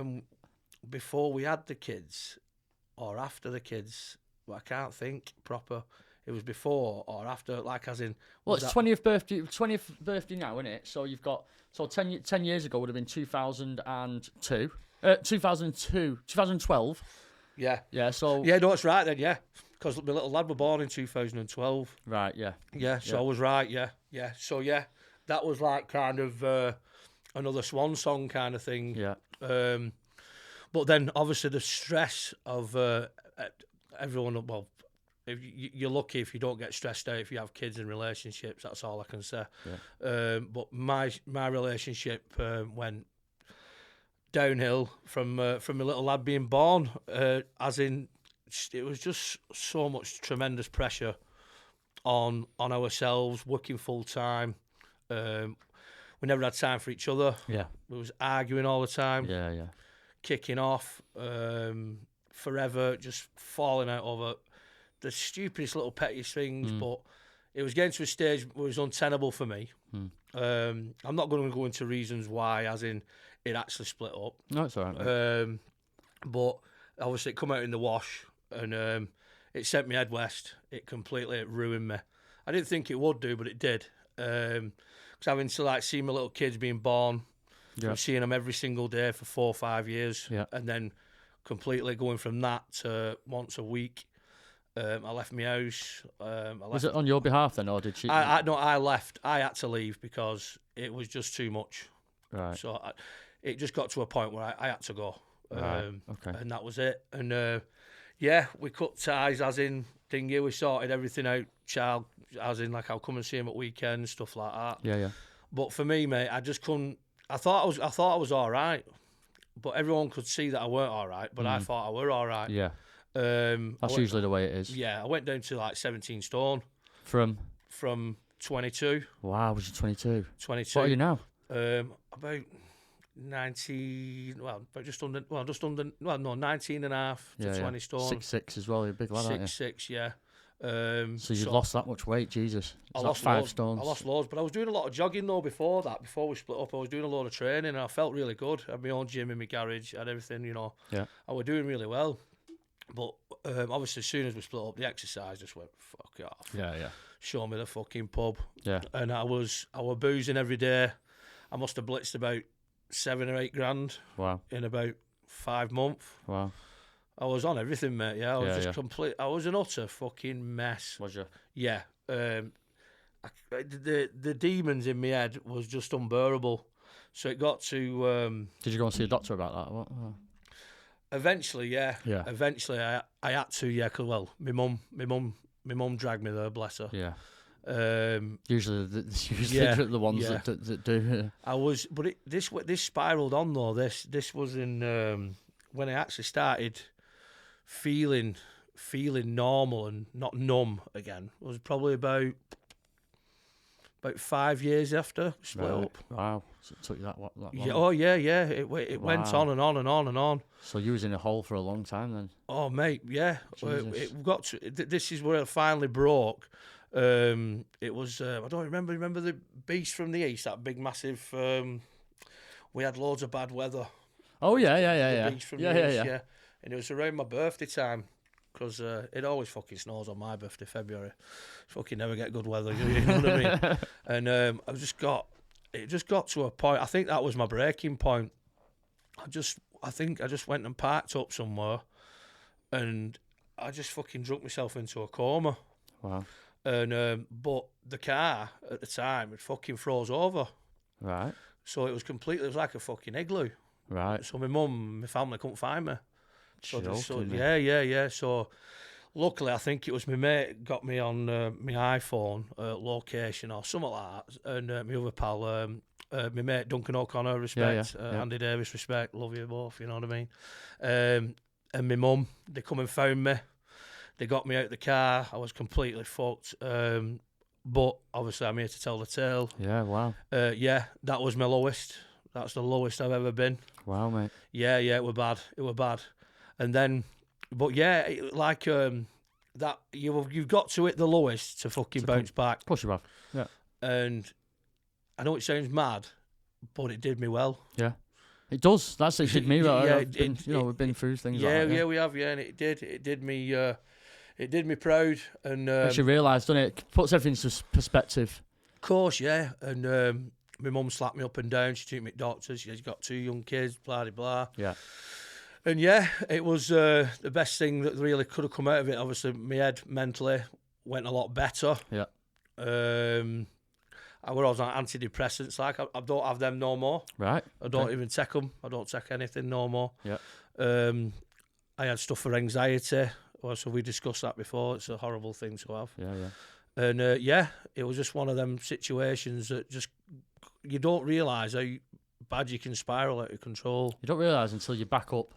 before we had the kids, or after the kids. Well, I can't think proper. It was before or after, like as in. Well, it's 20th birthday now, isn't it? So you've got 10 years ago would have been 2002, 2012. Yeah. Yeah. So. Yeah, no, it's right then. Yeah. Because my little lad was born in 2012. Right, yeah. Yeah, so I was right, yeah. So, that was like kind of another swan song kind of thing. Yeah. But then, obviously, the stress of everyone, well, if you're lucky if you don't get stressed out if you have kids and relationships, that's all I can say. Yeah. But my relationship went downhill from my little lad being born, as in... It was just so much tremendous pressure on ourselves, working full time. We never had time for each other. Yeah. We was arguing all the time. Yeah. Kicking off, forever, just falling out over the stupidest little pettiest things. But it was getting to a stage where it was untenable for me. I'm not going to go into reasons why, as in it actually split up. No, it's all right. But obviously it come out in the wash. And it sent me head west. It completely ruined me. I didn't think it would do, but it did. Because having to see my little kids being born, seeing them every single day for 4 or 5 years, and then completely going from that to once a week. I left my house. Was it on your behalf then, or did she? No, I left. I had to leave because it was just too much. Right. So it just got to a point where I had to go. Okay. And that was it. And we cut ties, as in thingy. We sorted everything out. Child, as in I'll come and see him at weekends, stuff like that. Yeah. But for me, mate, I just couldn't. I thought I was all right, but everyone could see that I weren't all right. But I thought I were all right. Yeah. That's usually the way it is. Yeah, I went down to like 17 stone From 22. Wow, was you 22? 22. What are you now? About 19. Well, about just under. Well, no, 19 and a half to 20 stone. 6'6" as well. You're a big lad, aren't you? 6'6", yeah. So you've lost that much weight, Jesus. I It's lost like 5 loads. stones. I lost loads, but I was doing a lot of jogging though before that. Before we split up, I was doing a lot of training, and I felt really good. I had my own gym in my garage, I had everything, you know. Yeah. I was doing really well. But obviously, as soon as we split up, the exercise just went fuck off. Yeah. Show me the fucking pub. Yeah. And I was boozing every day. I must have blitzed about 7 or 8 grand. Wow. In about 5 months. Wow. I was on everything, mate. Yeah, I was just yeah. complete. I was an utter fucking mess. Was you? Yeah. The demons in my head was just unbearable. So it got to. Did you go and see a doctor about that? What? Eventually, yeah. Yeah. Eventually, I had to, yeah. Cause well, my mum dragged me there, bless her. Yeah. Usually the ones that do. I was, but this spiraled on though. This was in when I actually started feeling normal and not numb again. It was probably about 5 years after split up. Wow. So it took you that long? Yeah. Oh yeah. It went on and on and on and on. So you was in a hole for a long time then? Oh mate, yeah. Jesus. It got to. This is where it finally broke. It was. I don't remember. Remember the beast from the east? That big, massive. We had loads of bad weather. Oh yeah. The beast from the east, yeah. And it was around my birthday time. Because it always fucking snows on my birthday, February. Fucking never get good weather, you know what I mean? And it just got to a point. I think that was my breaking point. I think I just went and parked up somewhere, and I just fucking drunk myself into a coma. Wow. And but the car at the time it fucking froze over. Right. So it was like a fucking igloo. Right. So my mum, my family couldn't find me. So Joking, yeah. So luckily, I think it was my mate got me on my iPhone location or something like that, and my other pal, my mate Duncan O'Connor, respect, Andy Davis, respect, love you both, you know what I mean. And my mum, they come and found me. They got me out of the car. I was completely fucked. But obviously, I'm here to tell the tale. Yeah. Wow. Yeah, that was my lowest. That's the lowest I've ever been. Wow, mate. Yeah, it were bad. It were bad. And then, but yeah, like that you've got to hit the lowest to fucking bounce back. Of course you have. Yeah. And I know it sounds mad, but it did me well. Yeah. It does. That's it. Did me well. Yeah, we've been through things. Yeah, like that, yeah, we have. Yeah, and it did me. It did me proud. And makes you realise, doesn't it? Puts everything into perspective. Of course, yeah. And my mum slapped me up and down. She took me to doctors. She's got 2 young kids. Blah blah blah. Yeah. And yeah, it was the best thing that really could have come out of it. Obviously, my head mentally went a lot better. Yeah. I was on antidepressants. Like I don't have them no more. Right. I don't even take them. I don't take anything no more. Yeah. I had stuff for anxiety. So we discussed that before. It's a horrible thing to have. Yeah. And it was just one of them situations that just you don't realise how bad you can spiral out of control. You don't realise until you back up.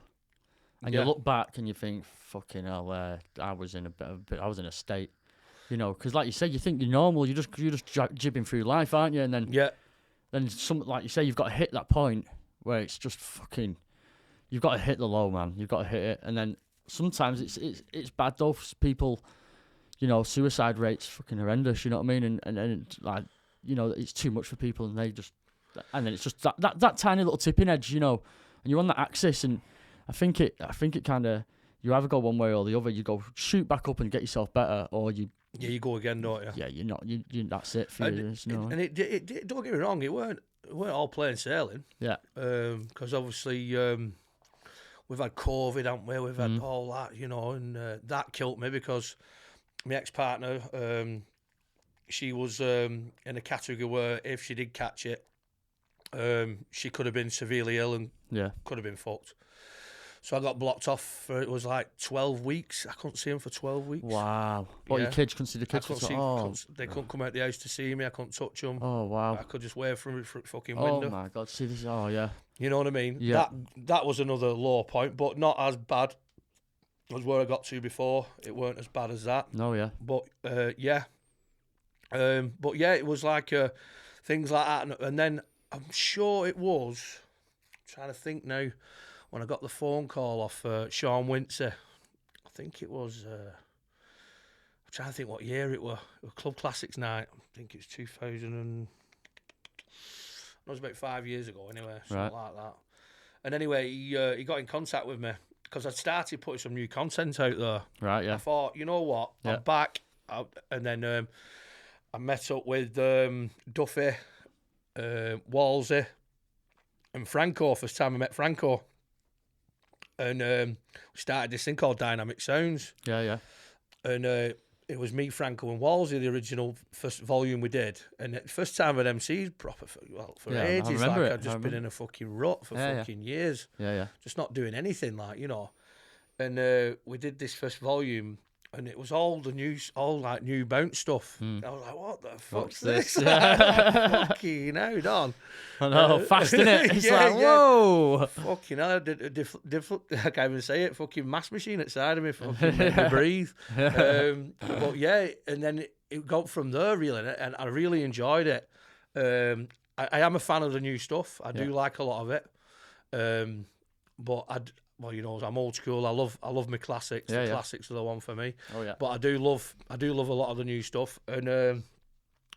And you look back and you think, "Fucking hell, I was in a state," you know. Because like you say, you think you're normal. You're just jibbing through life, aren't you? And then something like you say, you've got to hit that point where it's just fucking. You've got to hit the low, man. You've got to hit it, and then sometimes it's bad though for people. You know, suicide rates fucking horrendous. You know what I mean? And like, you know, it's too much for people, and then it's just that tiny little tipping edge, you know, and you're on that axis and. I think it kind of you either go one way or the other. You go shoot back up and get yourself better, or you go again, don't you? Yeah, you're not. You that's it for you. And it don't get me wrong, it weren't all plain sailing. Yeah. Because obviously we've had COVID, haven't we? We've had all that, you know, and that killed me because my ex-partner, she was in a category where if she did catch it, she could have been severely ill and could have been fucked. So I got blocked off for, it was like 12 weeks. I couldn't see them for 12 weeks. Wow. Your kids couldn't see the kids? They couldn't come out the house to see me. I couldn't touch them. Oh, wow. I could just wave from the fucking window. Oh, my God. See this? Oh, yeah. You know what I mean? Yeah. That was another low point, but not as bad as where I got to before. It weren't as bad as that. No, yeah. But yeah. But yeah, it was like things like that. And then I'm sure it was, I'm trying to think now, when I got the phone call off Sean Winter. I think it was, I'm trying to think what year it was. It was Club Classics night. I think it was 2000 it was about 5 years ago anyway, something like that. And anyway, he got in contact with me because I'd started putting some new content out there. Right, yeah. I thought, you know what, I'm back. And then I met up with Duffy, Walsey, and Franco. First time I met Franco. And we started this thing called Dynamic Sounds. Yeah, yeah. And it was me, Franco, and Walsey, the original first volume we did. And the first time I'd MC'd proper for ages. I'd just been in a fucking rut for fucking years. Yeah, yeah. Just not doing anything, like, you know. And we did this first volume, and it was all new bounce stuff. I was like, what the fuck's this? Fucking hell, Don. I know, fast, innit? It's like, whoa. Fucking hell, I can't even say it. Fucking mass machine outside of me, fucking made me breathe. But yeah, and then it got from there, really, and I really enjoyed it. I am a fan of the new stuff. I do like a lot of it. But well, you know, I'm old school. I love my classics. The classics are the one for me. Oh yeah. But I do love a lot of the new stuff. And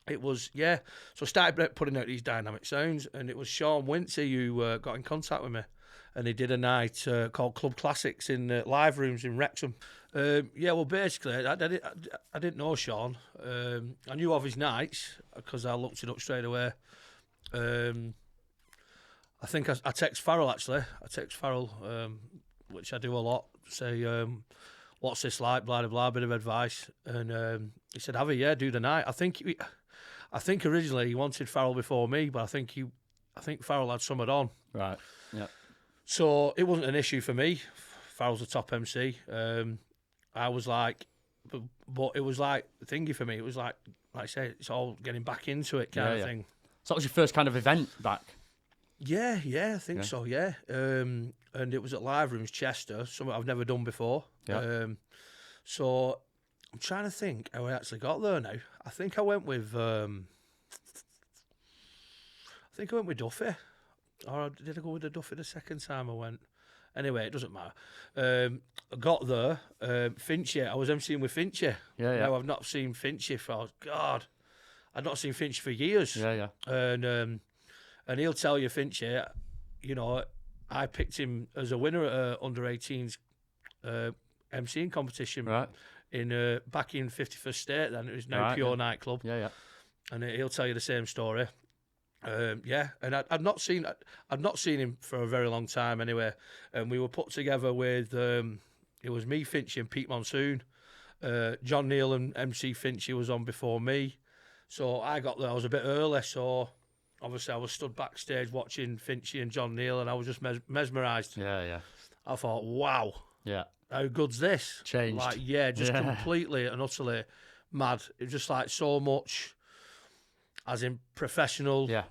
it was So I started putting out these Dynamic Sounds, and it was Sean Winter who got in contact with me, and he did a night called Club Classics in live rooms in Wrexham. Well, basically, I didn't know Sean. I knew of his nights because I looked it up straight away. I think I text Farrell, actually. I text Farrell, which I do a lot, say, what's this like, blah, blah, blah, bit of advice. And he said, AvE, do the night. I think originally he wanted Farrell before me, but I think Farrell had something on. Right, yeah. So it wasn't an issue for me. Farrell's a top MC. I was like, but it was like thingy for me. It was like I say, it's all getting back into it kind of thing. So that was your first kind of event back? Yeah, I think so, yeah. And it was at Live Rooms, Chester, something I've never done before. Yeah. So I'm trying to think how I actually got there now. I think I went with Duffy. Or did I go with the Duffy the second time I went? Anyway, it doesn't matter. I got there. Finchy, I was MCing with Finchy. Yeah. Now I've not seen Finchy for, God, I've not seen Finchy for years. Yeah. And he'll tell you, Finchy, you know, I picked him as a winner at under-18s MCing competition in back in 51st State. Then it was now Pure Nightclub. Yeah. And he'll tell you the same story. And I'd not seen him for a very long time anyway. And we were put together with it was me, Finchy, and Pete Monsoon. John Neal and MC Finchy was on before me, so I got there. I was a bit early, so obviously I was stood backstage watching Finchy and John Neal, and I was just mesmerised. Yeah. I thought, wow. Yeah. How good's this? Changed. Like, just completely and utterly mad. It was just like so much, as in professional. Yeah.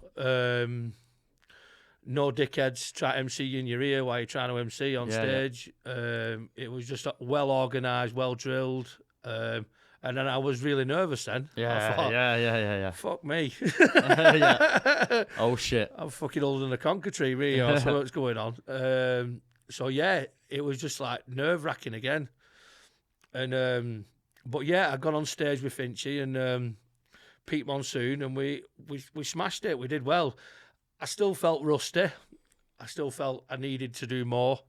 No dickheads try to MC in your ear while you're trying to MC on stage. Yeah. It was just well organised, well drilled. And then I was really nervous then. Yeah, I thought, fuck me. Oh, shit. I'm fucking older than a conker tree, really. That's what's going on. So, yeah, it was just like nerve-wracking again. And but, yeah, I got on stage with Finchy and Pete Monsoon, and we smashed it. We did well. I still felt rusty. I still felt I needed to do more.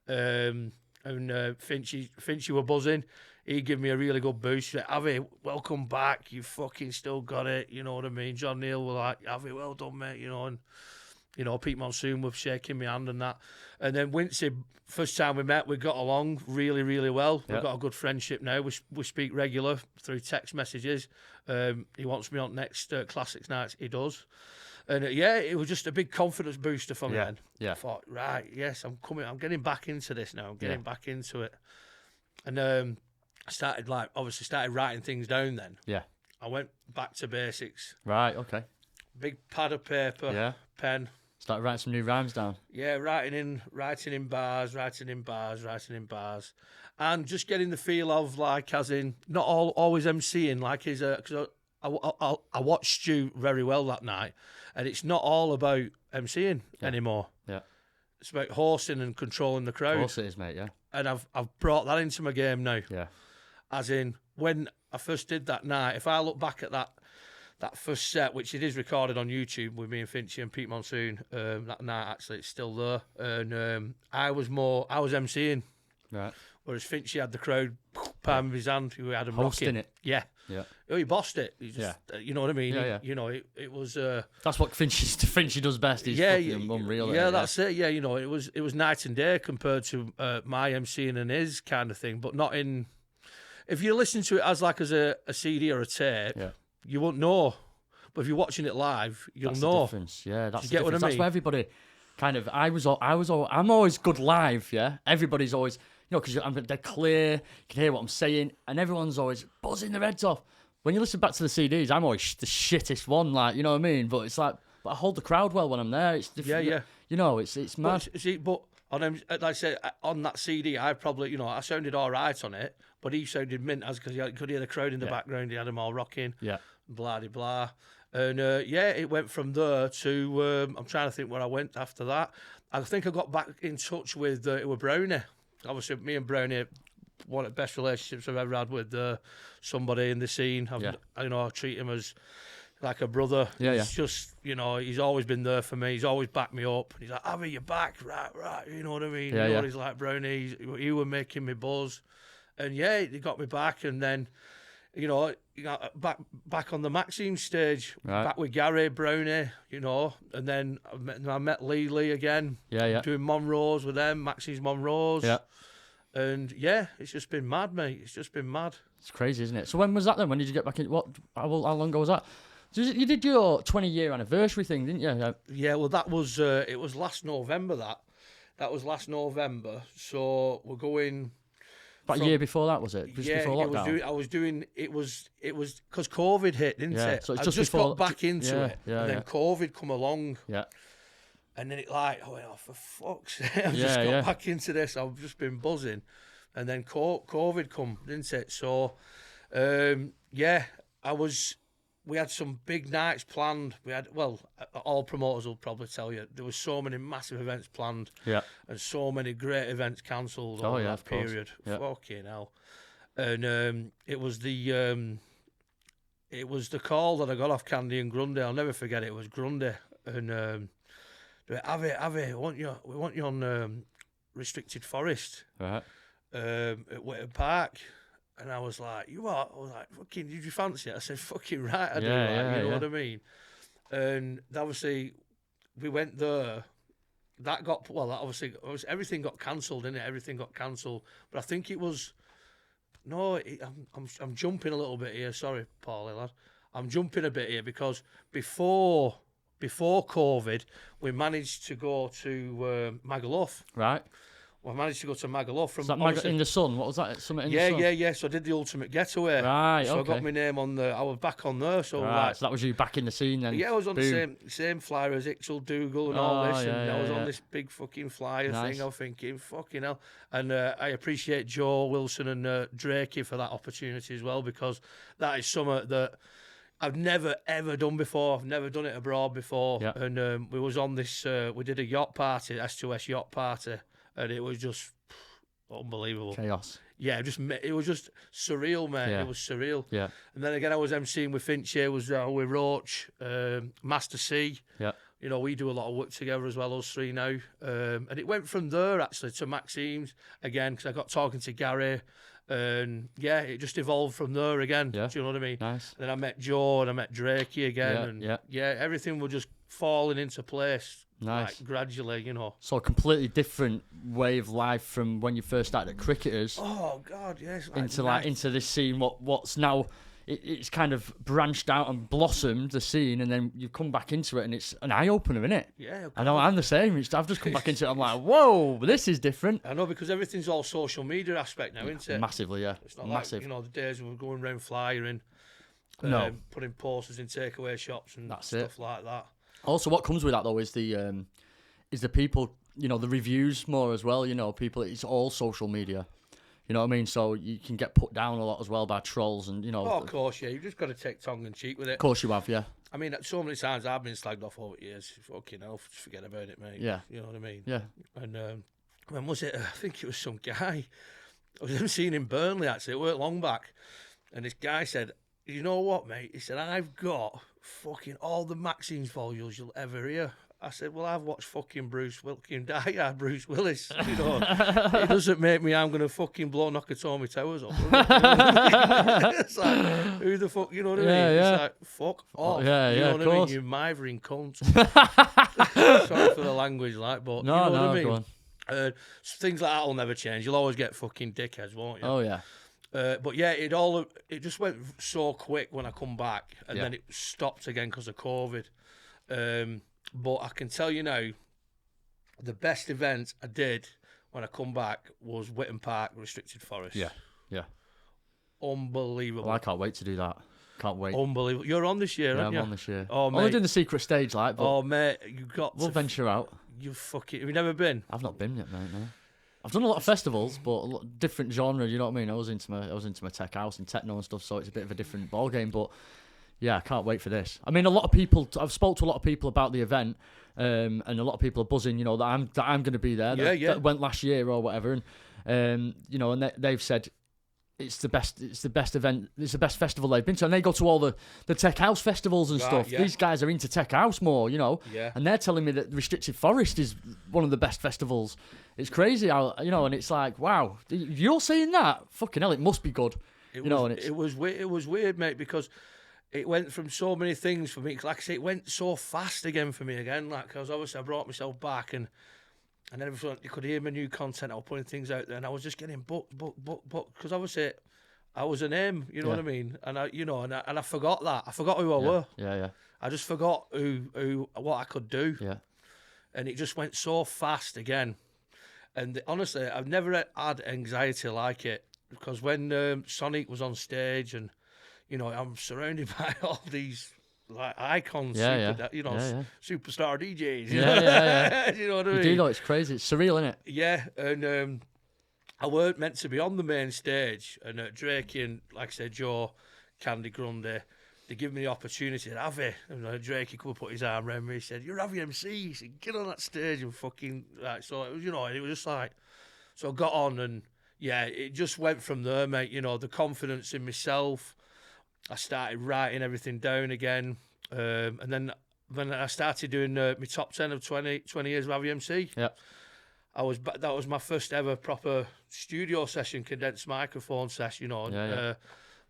And Finchy were buzzing. He gave me a really good boost. He said, AvE, welcome back. You fucking still got it. You know what I mean? John Neal were like, AvE, well done, mate. You know, and Pete Monsoon was shaking my hand and that. And then Wincy, first time we met, we got along really, really well. We've got a good friendship now. We speak regular through text messages. He wants me on next Classics nights. He does. And it was just a big confidence booster for me then. Yeah. I thought, right, yes, I'm coming. I'm getting back into this now. I'm getting back into it. And I started writing things down then. Yeah. I went back to basics. Right, okay. Big pad of paper, pen. Start writing some new rhymes down. Yeah, writing in bars, and just getting the feel of like, as in not always MCing. Like, because I watched Stu very well that night, and it's not all about MCing anymore. Yeah, it's about horsing and controlling the crowd. Of course it is, mate. Yeah, and I've brought that into my game now. Yeah, as in when I first did that night. If I look back at that first set, which it is recorded on YouTube with me and Finchy and Pete Monsoon, that night actually it's still there, and I was MCing, right. Whereas Finchy had the crowd palm of his hand, who had him Hosting rocking it. Yeah. Oh, he bossed it. He just, you know what I mean? Yeah. You know, it was. That's what Finchy does best. He's fucking unreal. Yeah, that's it. Yeah, you know, it was night and day compared to my MCing and his kind of thing, but not in. If you listen to it as a CD or a tape, you won't know. But if you're watching it live, you'll know. The difference. Yeah, that's the difference. What I mean? That's why everybody kind of. I'm always good live. Yeah, everybody's always. You know, because they're clear, you can hear what I'm saying, and everyone's always buzzing their heads off. When you listen back to the CDs, I'm always the shittest one, like, you know what I mean? But it's like, but I hold the crowd well when I'm there. It's different. Yeah. You know, it's mad. But on like I said, on that CD, I probably, you know, I sounded all right on it, but he sounded mint as because he could hear the crowd in the background. He had them all rocking. Yeah. Blah de blah. And it went from there to I'm trying to think where I went after that. I think I got back in touch with it was Brownie. Obviously, me and Brownie, one of the best relationships I've ever had with somebody in the scene. I treat him as like a brother. He's just, you know, he's always been there for me. He's always backed me up. He's like, AvE, you're back, right. You know what I mean? You know what he's like, Brownie. He were making me buzz, and he got me back, and then, you know, back on the Maxime stage, back with Gary, Brownie, you know, and then I met Lee again. Doing Monroe's with them, Maxime's Monroe's. Yeah. And it's just been mad, mate. It's just been mad. It's crazy, isn't it? So when was that then? When did you get back in? How long ago was that? So you did your 20-year anniversary thing, didn't you? Yeah, well, that was it was last November. That was last November. So we're going. About a year before that, was it? Just before lockdown? I was doing. It was because COVID hit, didn't it? So it's I just got back into it, and then COVID come along. Yeah. And then for fuck's sake, I've just got back into this. I've just been buzzing. And then COVID come, didn't it? So, we had some big nights planned. We had, all promoters will probably tell you, there was so many massive events planned. Yeah. And so many great events cancelled over that period. Yeah. Fucking hell. And it was the call that I got off Candy and Grundy. I'll never forget it. It was Grundy. And AvE, we want you on Restricted Forest at Whitton Park. And I was like, you what? I was like, fucking, did you fancy it? I said, fucking right, I do. You know what I mean? And obviously, we went there. That got, everything got cancelled, didn't it? Everything got cancelled. But I think it was, I'm jumping a little bit here. Sorry, Paulie, lad. I'm jumping a bit here because before COVID, we managed to go to Magaluf. Right. We managed to go to Magaluf from in the sun. What was that? Summit in the sun. Yeah. So I did the ultimate getaway. Right. So I got my name on I was back on there. So so that was you back in the scene then. Yeah, I was on the same flyer as Ixel Dougal and all this, and I was on this big fucking flyer thing. I was thinking, fucking hell. And I appreciate Joe Wilson and Drakey for that opportunity as well, because that is something that I've never ever done before. I've never done it abroad before. Yep. And we was on this. We did a yacht party, S2S yacht party. And it was just unbelievable. Chaos. Yeah, it was just surreal, mate. Yeah. It was surreal. Yeah. And then again, I was emceeing with Finch here, with Roach, Master C. Yeah. You know, we do a lot of work together as well, us three now. And it went from there, actually, to Maxime's again, because I got talking to Gary. And it just evolved from there again. Yeah. Do you know what I mean? Nice. Then I met Joe and I met Drakey again. Everything was just falling into place. Nice. Like, gradually, you know. So a completely different way of life from when you first started at Cricketers. Oh God, yes. Into this scene, what's now it's kind of branched out and blossomed, the scene, and then you come back into it, and it's an eye opener, isn't it? Yeah. I know, I'm the same. I've just come back into it. I'm like, whoa, this is different. I know, because everything's all social media aspect now, isn't it? Massively, yeah. It's not like, the days we were going around flyering, no, putting posters in takeaway shops and stuff like that. Also, what comes with that though is the people, you know, the reviews more as well. You know, people. It's all social media. You know what I mean? So you can get put down a lot as well by trolls, and you know. Oh, of course, yeah. You've just got to take tongue and cheek with it. Of course you have, yeah. I mean, so many times I've been slagged off over the years. Fucking hell, just forget about it, mate. Yeah. You know what I mean? Yeah. And when was it? I think it was some guy. I was MCing in Burnley, actually. It weren't long back. And this guy said, you know what, mate? He said, I've got fucking all the Maxine's volumes you'll ever hear. I said, well, I've watched fucking Bruce Willis. You know, it doesn't make me I'm going to fucking blow Nakatomi Towers up. It's like, who the fuck, you know what I mean? Yeah. It's like, fuck off. Yeah, you yeah, know of what I mean? course. You mithering cunt. Sorry for the language, like, but No, you know no, what I mean? go on. Things like that will never change. You'll always get fucking dickheads, won't you? Oh yeah. But yeah, it just went so quick when I come back, and then it stopped again because of COVID. But I can tell you now, the best event I did when I come back was Whitton Park Restricted Forest. Yeah. Unbelievable. Well, I can't wait to do that. Can't wait. Unbelievable. You're on this year, Yeah, aren't I'm you? on this year. Oh, Only mate. doing the secret stage, like. But Oh, mate, you got we'll to venture out. You fucking. Have you never been? I've not been yet, mate. No. I've done a lot of festivals, but a lot different genre. You know what I mean? I was into my tech house and techno and stuff, so it's a bit of a different ball game. But yeah, I can't wait for this. I mean, a lot of people. I've spoke to a lot of people about the event, and a lot of people are buzzing. You know that I'm going to be there. That went last year or whatever, and you know, and they've said it's the best event. It's the best festival they've been to, and they go to all the tech house festivals and stuff. Yeah. These guys are into tech house more, you know. Yeah. And they're telling me that Restricted Forest is one of the best festivals. It's crazy how, you know, and it's like, wow, you're saying that? Fucking hell, it must be good. It was weird, mate, because it went from so many things for me. Like I say, it went so fast again for me again. Like, because obviously I brought myself back and then everyone, you could hear my new content. I was putting things out there, and I was just getting booked. Because obviously I was a name, you know what I mean? And I forgot that. I forgot who I were. Yeah. I just forgot what I could do. Yeah. And it just went so fast again. And honestly, I've never had anxiety like it, because when Sonic was on stage, and you know, I'm surrounded by all these like icons, superstar DJs. Yeah. You know what I mean? You do know, it's crazy. It's surreal, isn't it? Yeah, and I weren't meant to be on the main stage, and Drake and, like I said, Joe, Candy Grundy, they give me the opportunity at AvE. And Drake, he could put his arm around me. He said, "You're AvE MC." He said, "Get on that stage and fucking..." Like, so it was, you know, it was just like, so I got on, and yeah, it just went from there, mate. You know, the confidence in myself. I started writing everything down again, and then when I started doing my top 10 of 20 years of AvE MC. Yeah. That was my first ever proper studio session, condensed microphone session. You know,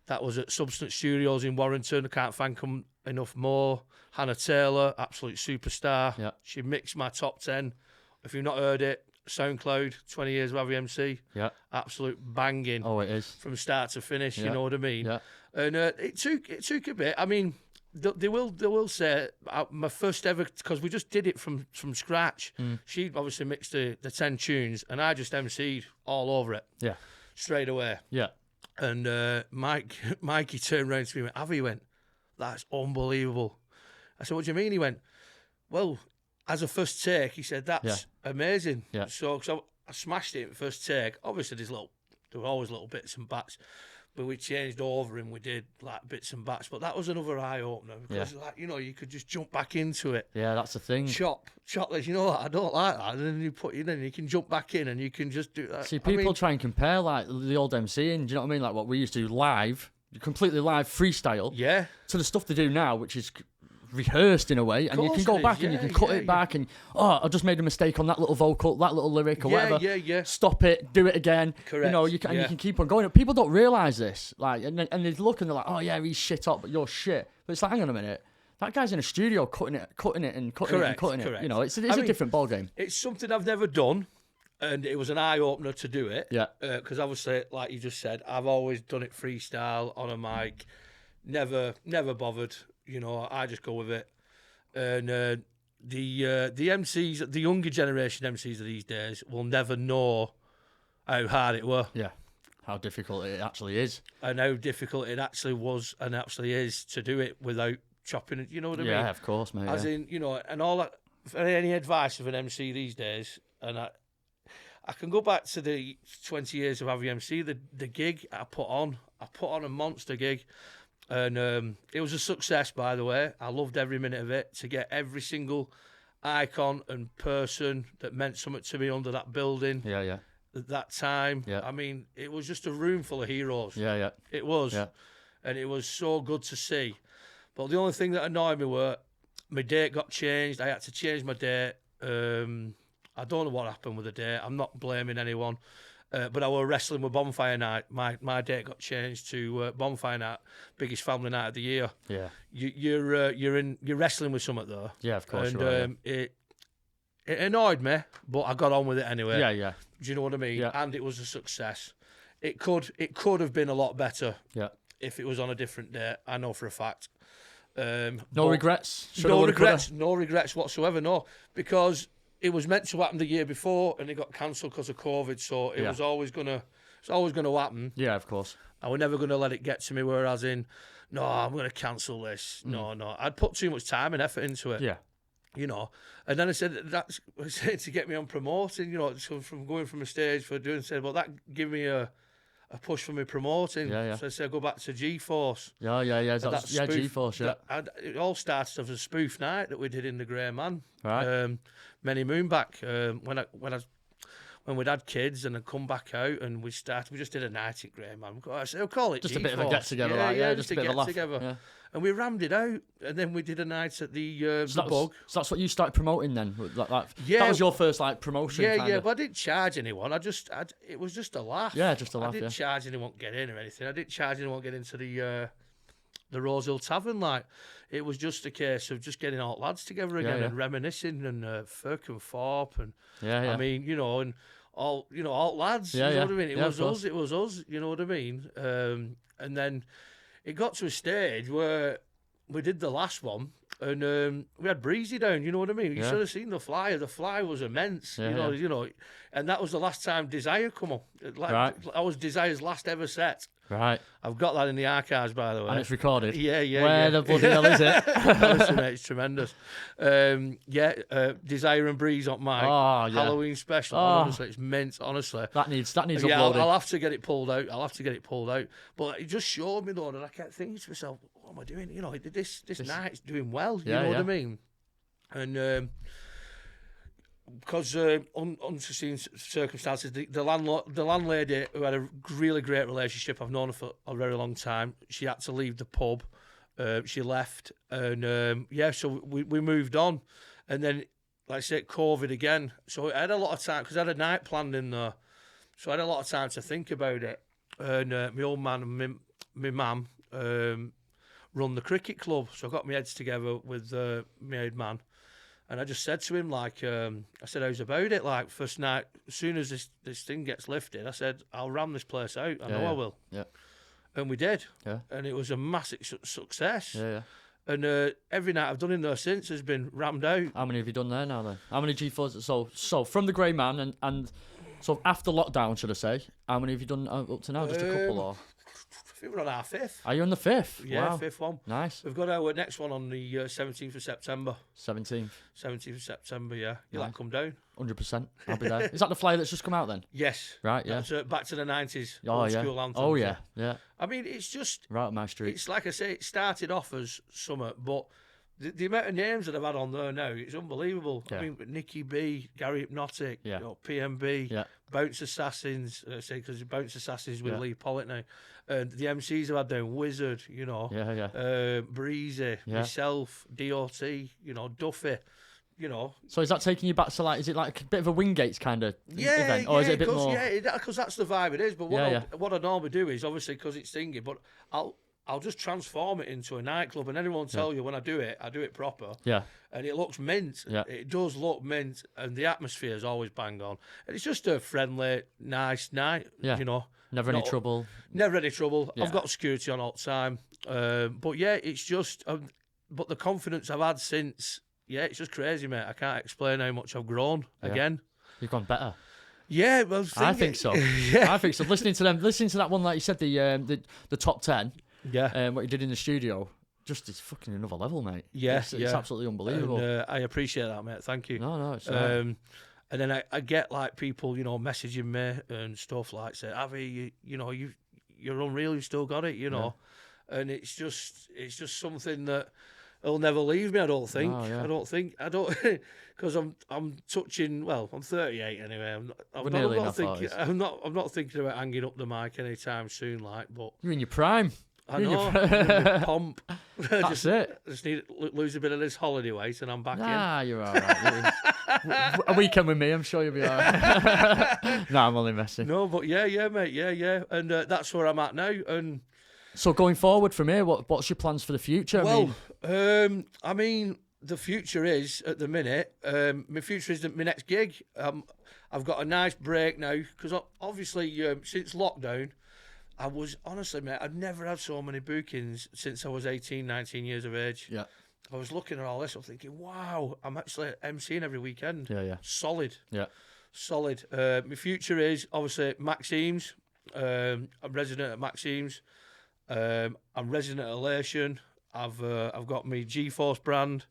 that was at Substance Studios in Warrington. I can't thank them enough more. Hannah Taylor, absolute superstar. Yeah. She mixed my top 10. If you've not heard it, SoundCloud, 20 years of AvE MC. Yeah. Absolute banging. Oh, it is. From start to finish, Yeah. you know what I mean? Yeah. And it took a bit. I mean, they will say my first ever, because we just did it from scratch. She obviously mixed the 10 tunes, and I just MC'd all over it. Yeah. Straight away. Yeah. And Mikey turned around to me and went, "AvE," went, "That's unbelievable." I said, "What do you mean?" He went, "Well, as a first take," he said, "that's amazing." Yeah. So I smashed it in first take. Obviously, there were always little bits and bats, but we changed over and we did like bits and bats. But that was another eye opener, because like, you know, you could just jump back into it. Yeah, that's the thing. Chop, you know what? I don't like that. And then you can jump back in and you can just do that. See, people try and compare like the old MCing, do you know what I mean? Like what we used to do live, completely live freestyle, Yeah. to the stuff they do now, which is rehearsed in a way, and you can go back and you can cut it back, and I just made a mistake on that little vocal, that little lyric or whatever. Yeah. Stop it, do it again. Correct. You know, you can keep on going. People don't realise this, like, and they look and they're like, "Oh yeah, he's shit up, but you're shit." But it's like, hang on a minute, that guy's in a studio cutting it, and cutting it. You know, it's a different ball game. It's something I've never done, and it was an eye opener to do it. Yeah. Because obviously, like you just said, I've always done it freestyle on a mic, never bothered. You know, I just go with it. And the MCs, the younger generation MCs of these days, will never know how hard it were. Yeah, how difficult it actually is, and how difficult it actually was and actually is to do it without chopping it. You know what I mean? Yeah, of course, mate. As in, you know, and all that. For any advice of an MC these days, and I can go back to the 20 years of AvE MC, the gig I put on a monster gig, and it was a success, by the way. I loved every minute of it. To get every single icon and person that meant something to me under that building. Yeah. At that time. Yeah. I mean, it was just a room full of heroes. Yeah. It was. Yeah. And it was so good to see. But the only thing that annoyed me were my date got changed. I had to change my date. I don't know what happened with the date. I'm not blaming anyone. But I was wrestling with Bonfire Night. My date got changed to Bonfire Night, biggest family night of the year. Yeah. You're wrestling with something though. Yeah, of course. And you are, yeah. it annoyed me, but I got on with it anyway. Yeah. Do you know what I mean? Yeah. And it was a success. It could have been a lot better. Yeah. If it was on a different day. I know for a fact. No regrets. No regrets whatsoever. No, because it was meant to happen the year before, and it got cancelled because of COVID. So it was always gonna happen. Yeah, of course. I was never gonna let it get to me. Whereas no, I'm gonna cancel this. No, I'd put too much time and effort into it. Yeah. You know, and then I said that's to get me on promoting. You know, so from going from a stage for doing, said, well, that give me a push for me promoting. Yeah. So I said, go back to G-Force. Yeah. G-Force. Yeah. It all started as a spoof night that we did in the Grey Man. Right. Many moon back when we'd had kids and I'd come back out and we just did a night at Grey Man. I said, we'll call it Just G-Force. a bit of a get together. Just a bit of a laugh. Together. Yeah. And we rammed it out, and then we did a night at the Bug. So that's what you started promoting then? Yeah. That was your first promotion? Yeah, but I didn't charge anyone. It was just a laugh. Yeah, just a laugh, I didn't charge anyone to get in or anything. I didn't charge anyone to get into the Rose Hill Tavern. It was just a case of just getting all lads together again and reminiscing and Firk and Thorpe and I mean, you know, and all lads. Yeah, you know what I mean? It was us. It was us. You know what I mean? And then it got to a stage where we did the last one, and we had Breezy down. You know what I mean? You should have seen the flyer. The flyer was immense. You know, and that was the last time Desire come on. That was Desire's last ever set. Right. I've got that in the archives, by the way. And it's recorded? Yeah. Where the bloody hell is it? Honestly, mate, it's tremendous. Desire and Breeze on my Halloween special. Honestly, it's mint, honestly. That needs uploading. I'll have to get it pulled out. But it just showed me, though, and I kept thinking to myself, what am I doing? You know, this night's doing well. You know what I mean? And because unforeseen circumstances, the landlady, who had a really great relationship, I've known her for a very long time, she had to leave the pub. She left, and so we moved on, and then, like I said, COVID again. So I had a lot of time because I had a night planned in there, so I had a lot of time to think about it. And my old man and my mum run the cricket club, so I got my heads together with my old man. And I just said to him, I said, how's about it? First night, as soon as this thing gets lifted, I said, I'll ram this place out. I know I will. Yeah. And we did. Yeah. And it was a massive success. Yeah. And every night I've done in there since has been rammed out. How many have you done there now then? How many G4s? So from the Grey Man and so after lockdown, should I say, how many have you done up to now? Just a couple or? I think we're on our fifth. Are you on the fifth? Yeah, wow. Fifth one. Nice. We've got our next one on the 17th of September. 17th of September, yeah. You'll have to come down. 100%. I'll be there. Is that the flyer that's just come out then? Yes. Right, yeah. That's, back to the 90s. Oh, yeah. School anthems. Oh, yeah. I mean, it's just... Right up my street. It's like I say, it started off as summer, but the amount of names that I've had on there now, it's unbelievable. Yeah. I mean, Nicky B, Gary Hypnotic, yeah. PMB, Bounce Assassins, because Bounce Assassins with Lee Pollitt now. And the MCs I've had down, Wizard, Breezy, myself, DOT, Duffy, So is that taking you back to is it like a bit of a Wingates kind of event? Or is it a bit more? Yeah, because that's the vibe it is. But what I normally do is, obviously, because it's thingy, but I'll just transform it into a nightclub, and anyone will tell you when I do it proper. Yeah. And it looks mint. Yeah. It does look mint, and the atmosphere is always bang on. And it's just a friendly, nice night, Never any trouble. Never any trouble. Yeah. I've got security on all the time. But yeah, it's just... but the confidence I've had since... Yeah, it's just crazy, mate. I can't explain how much I've grown again. You've gone better. Yeah, well... I think so. Yeah. I think so. Listening to that one, like you said, the top 10... Yeah. What you did in the studio, just is fucking another level, mate. Yeah, It's absolutely unbelievable. And, I appreciate that, mate. Thank you. No, it's all right. And then I get like people, messaging me and stuff like say, "AvE, you're unreal. You still got it, And it's just something that will never leave me. I don't think. No, yeah. I don't, because I'm touching. Well, I'm 38 anyway. I'm not thinking about hanging up the mic anytime soon. Like, but You're in your prime. I know. I'm pomp. That's it. I just need to lose a bit of this holiday weight, and I'm back in. You're all right. A weekend with me, I'm sure you'll be all right. No, I'm only messing. No, but yeah, mate, yeah. And that's where I'm at now. And so going forward from here, what's your plans for the future? I mean, the future is, at the minute, my future is my next gig. I've got a nice break now, because obviously since lockdown, I was, honestly, mate, I'd never had so many bookings since I was 18, 19 years of age. Yeah. I was looking at all this, I'm thinking, wow, I'm actually MCing every weekend. Yeah. Solid. Yeah. Solid. My future is, obviously, Maxime's. I'm resident at Maxime's. I'm resident at Elation. I've got my G-Force brand.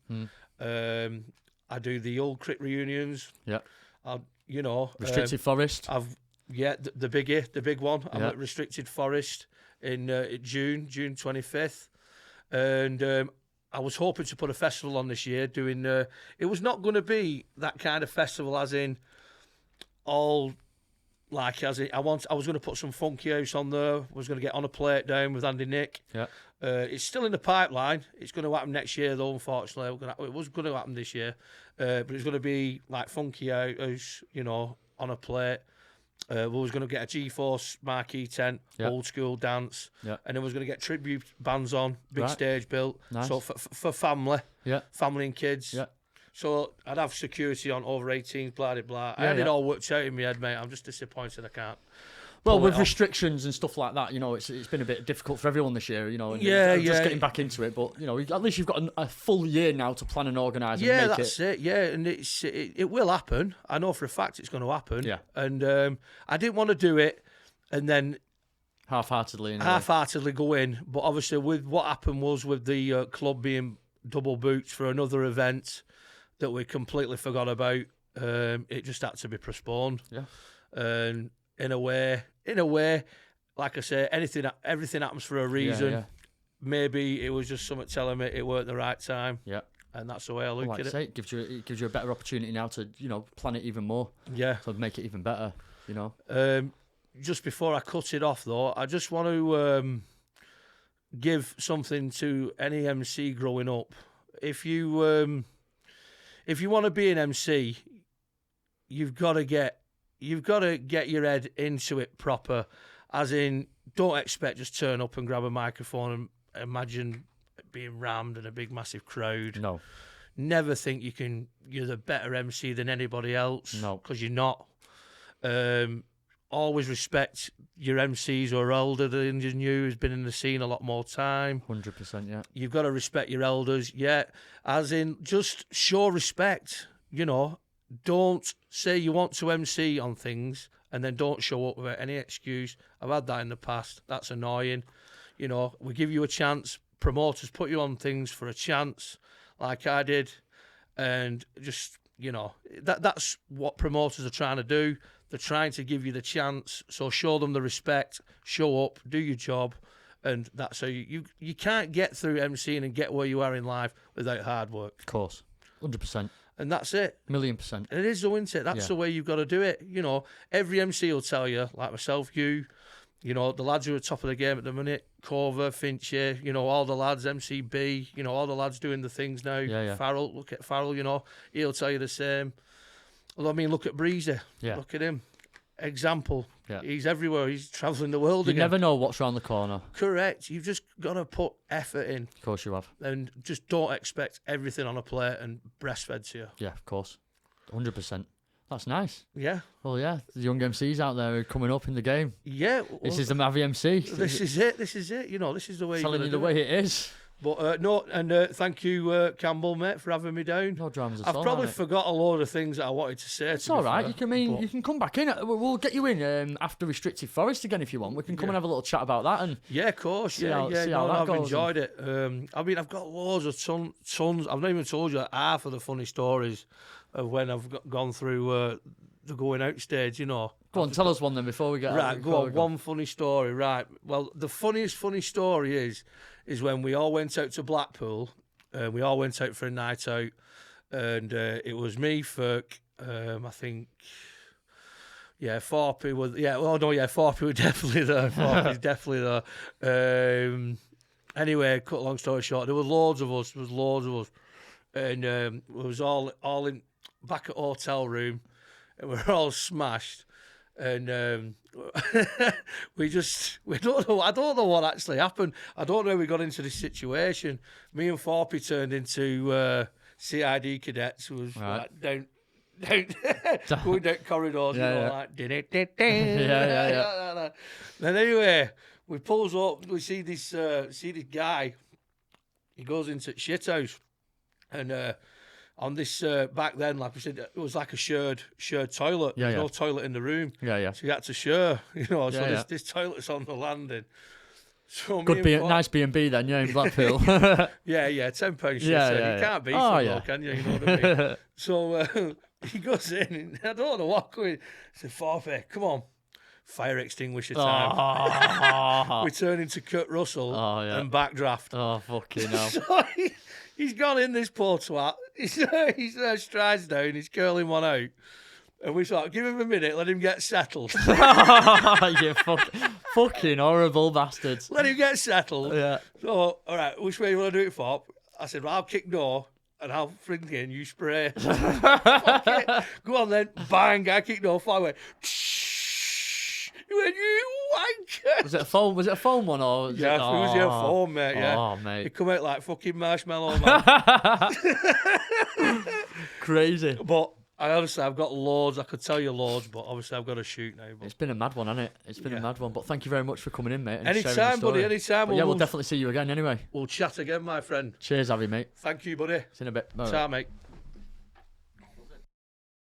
I do the old Crit reunions. Yeah. Restricted Forest. The big one. I'm at Restricted Forest in June 25th, and I was hoping to put a festival on this year. Doing it was not going to be that kind of festival, as in all. I was going to put some funky house on there. I was going to get On a Plate down with Andy Nick. Yeah. It's still in the pipeline. It's going to happen next year, though. Unfortunately, it was going to happen this year, but it's going to be like funky house, On a Plate. We was going to get a G-Force marquee tent, old school dance, and then we was going to get tribute bands on, big stage built. Nice. So for family, family and kids. Yeah. So I'd have security on over 18s, blah, blah, blah. I had it all worked out in my head, mate. I'm just disappointed I can't. Well, with restrictions and stuff like that, it's been a bit difficult for everyone this year, and just getting back into it. But, at least you've got a full year now to plan and organise and make it. Yeah, that's it. Yeah, and it will happen. I know for a fact it's going to happen. Yeah. And I didn't want to do it and then half-heartedly go in. But obviously, with what happened was with the club being double booked for another event that we completely forgot about, it just had to be postponed. Yeah. And in a way, like I say, everything happens for a reason. Yeah. Maybe it was just something telling me it weren't the right time. Yeah. And that's the way I look at it. It gives you a better opportunity now to, plan it even more. Yeah. To make it even better, Just before I cut it off, though, I just want to give something to any MC growing up. If you want to be an MC, you've got to get your head into it proper. As in, don't expect just turn up and grab a microphone and imagine being rammed in a big massive crowd. No. Never think you're the better MC than anybody else. No. Because you're not. Always respect your MCs who are older than you, who's been in the scene a lot more time. 100%, yeah. You've got to respect your elders, yeah. As in, just show respect, Don't say you want to MC on things and then don't show up without any excuse. I've had that in the past. That's annoying. We give you a chance. Promoters put you on things for a chance, like I did. And just, that's what promoters are trying to do. They're trying to give you the chance, so show them the respect, show up, do your job, and that's how you can't get through MCing and get where you are in life without hard work. Of course, 100%. And that's it. 1,000,000%. And it is, though, isn't it? That's the way you've got to do it. Every MC will tell you, like myself, the lads who are top of the game at the minute, Corver, Fincher, all the lads, MCB, all the lads doing the things now. Yeah. Farrell, look at Farrell, he'll tell you the same. Well, I mean, look at Breezy. Yeah. Look at him. Example. Yeah. He's everywhere. He's travelling the world again. You never know what's around the corner. Correct. You've just got to put effort in. Of course you have. And just don't expect everything on a plate and breastfed to you. Yeah, of course. 100%. That's nice. Yeah. Well, yeah. The young MCs out there who are coming up in the game. Yeah. Well, this is the AvE MC. This is it. This is it. This is the way telling you the way it is. But no, and thank you, Campbell, mate, for having me down. No dramas at I've all. probably mate. forgot a load of things that I wanted to say. It's all right. You can come back in. We'll get you in after Restricted Forest again if you want. We can come and have a little chat about that. And yeah, of course. see how that I've goes. enjoyed it. I mean, I've got loads of tons. I've not even told you half of the funny stories of when I've gone through the going out stage. You know. Go on, tell us one then before we get right. Go on. One funny story. Right. Well, the funniest funny story is when we all went out to Blackpool. We all went out for a night out, and it was me, Ferk, I think, Farpy was, Farpy was definitely there. Farpy's definitely there. Anyway, cut long story short, there were loads of us. And it was all in back at hotel room, and we were all smashed. And we don't know. I don't know what actually happened. I don't know how we got into this situation. Me and Farpy turned into CID cadets. Who was right. like down going down corridors, like yeah. Then anyway, we pulls up. We see this guy. He goes into the shit house, and on this back then, like we said, it was like a shared toilet. There's no toilet in the room. Yeah. So you had to share, So this toilet's on the landing. So Good nice B&B then, in Blackpool. £10 shit. Yeah. You can't beat it, can you? You know what I mean? So he goes in, and I don't know what going. I said, Farpy, come on. Fire extinguisher time. We turn into Kurt Russell and backdraft. Oh, fucking hell. So he's gone in, this poor twat. He's strides down, he's curling one out. And we thought, give him a minute, let him get settled. You fucking horrible bastards. Let him get settled. Yeah. So, all right, which way you want to do it for? I said, well, I'll kick door and I'll freaking you spray. Fuck it. Go on then. Bang, I kick door, fly away. He went, you wanker. Was it a foam one or? It was your foam, mate. Yeah. Oh, mate. It come out like fucking marshmallow, man. Crazy. But I've got loads. I could tell you loads, but obviously I've got to shoot now. But it's been a mad one, hasn't it? It's been a mad one. But thank you very much for coming in, mate. And anytime, buddy. Anytime. We'll definitely see you again anyway. We'll chat again, my friend. Cheers, AvE, mate. Thank you, buddy. See you in a bit. Bye. Ta, mate.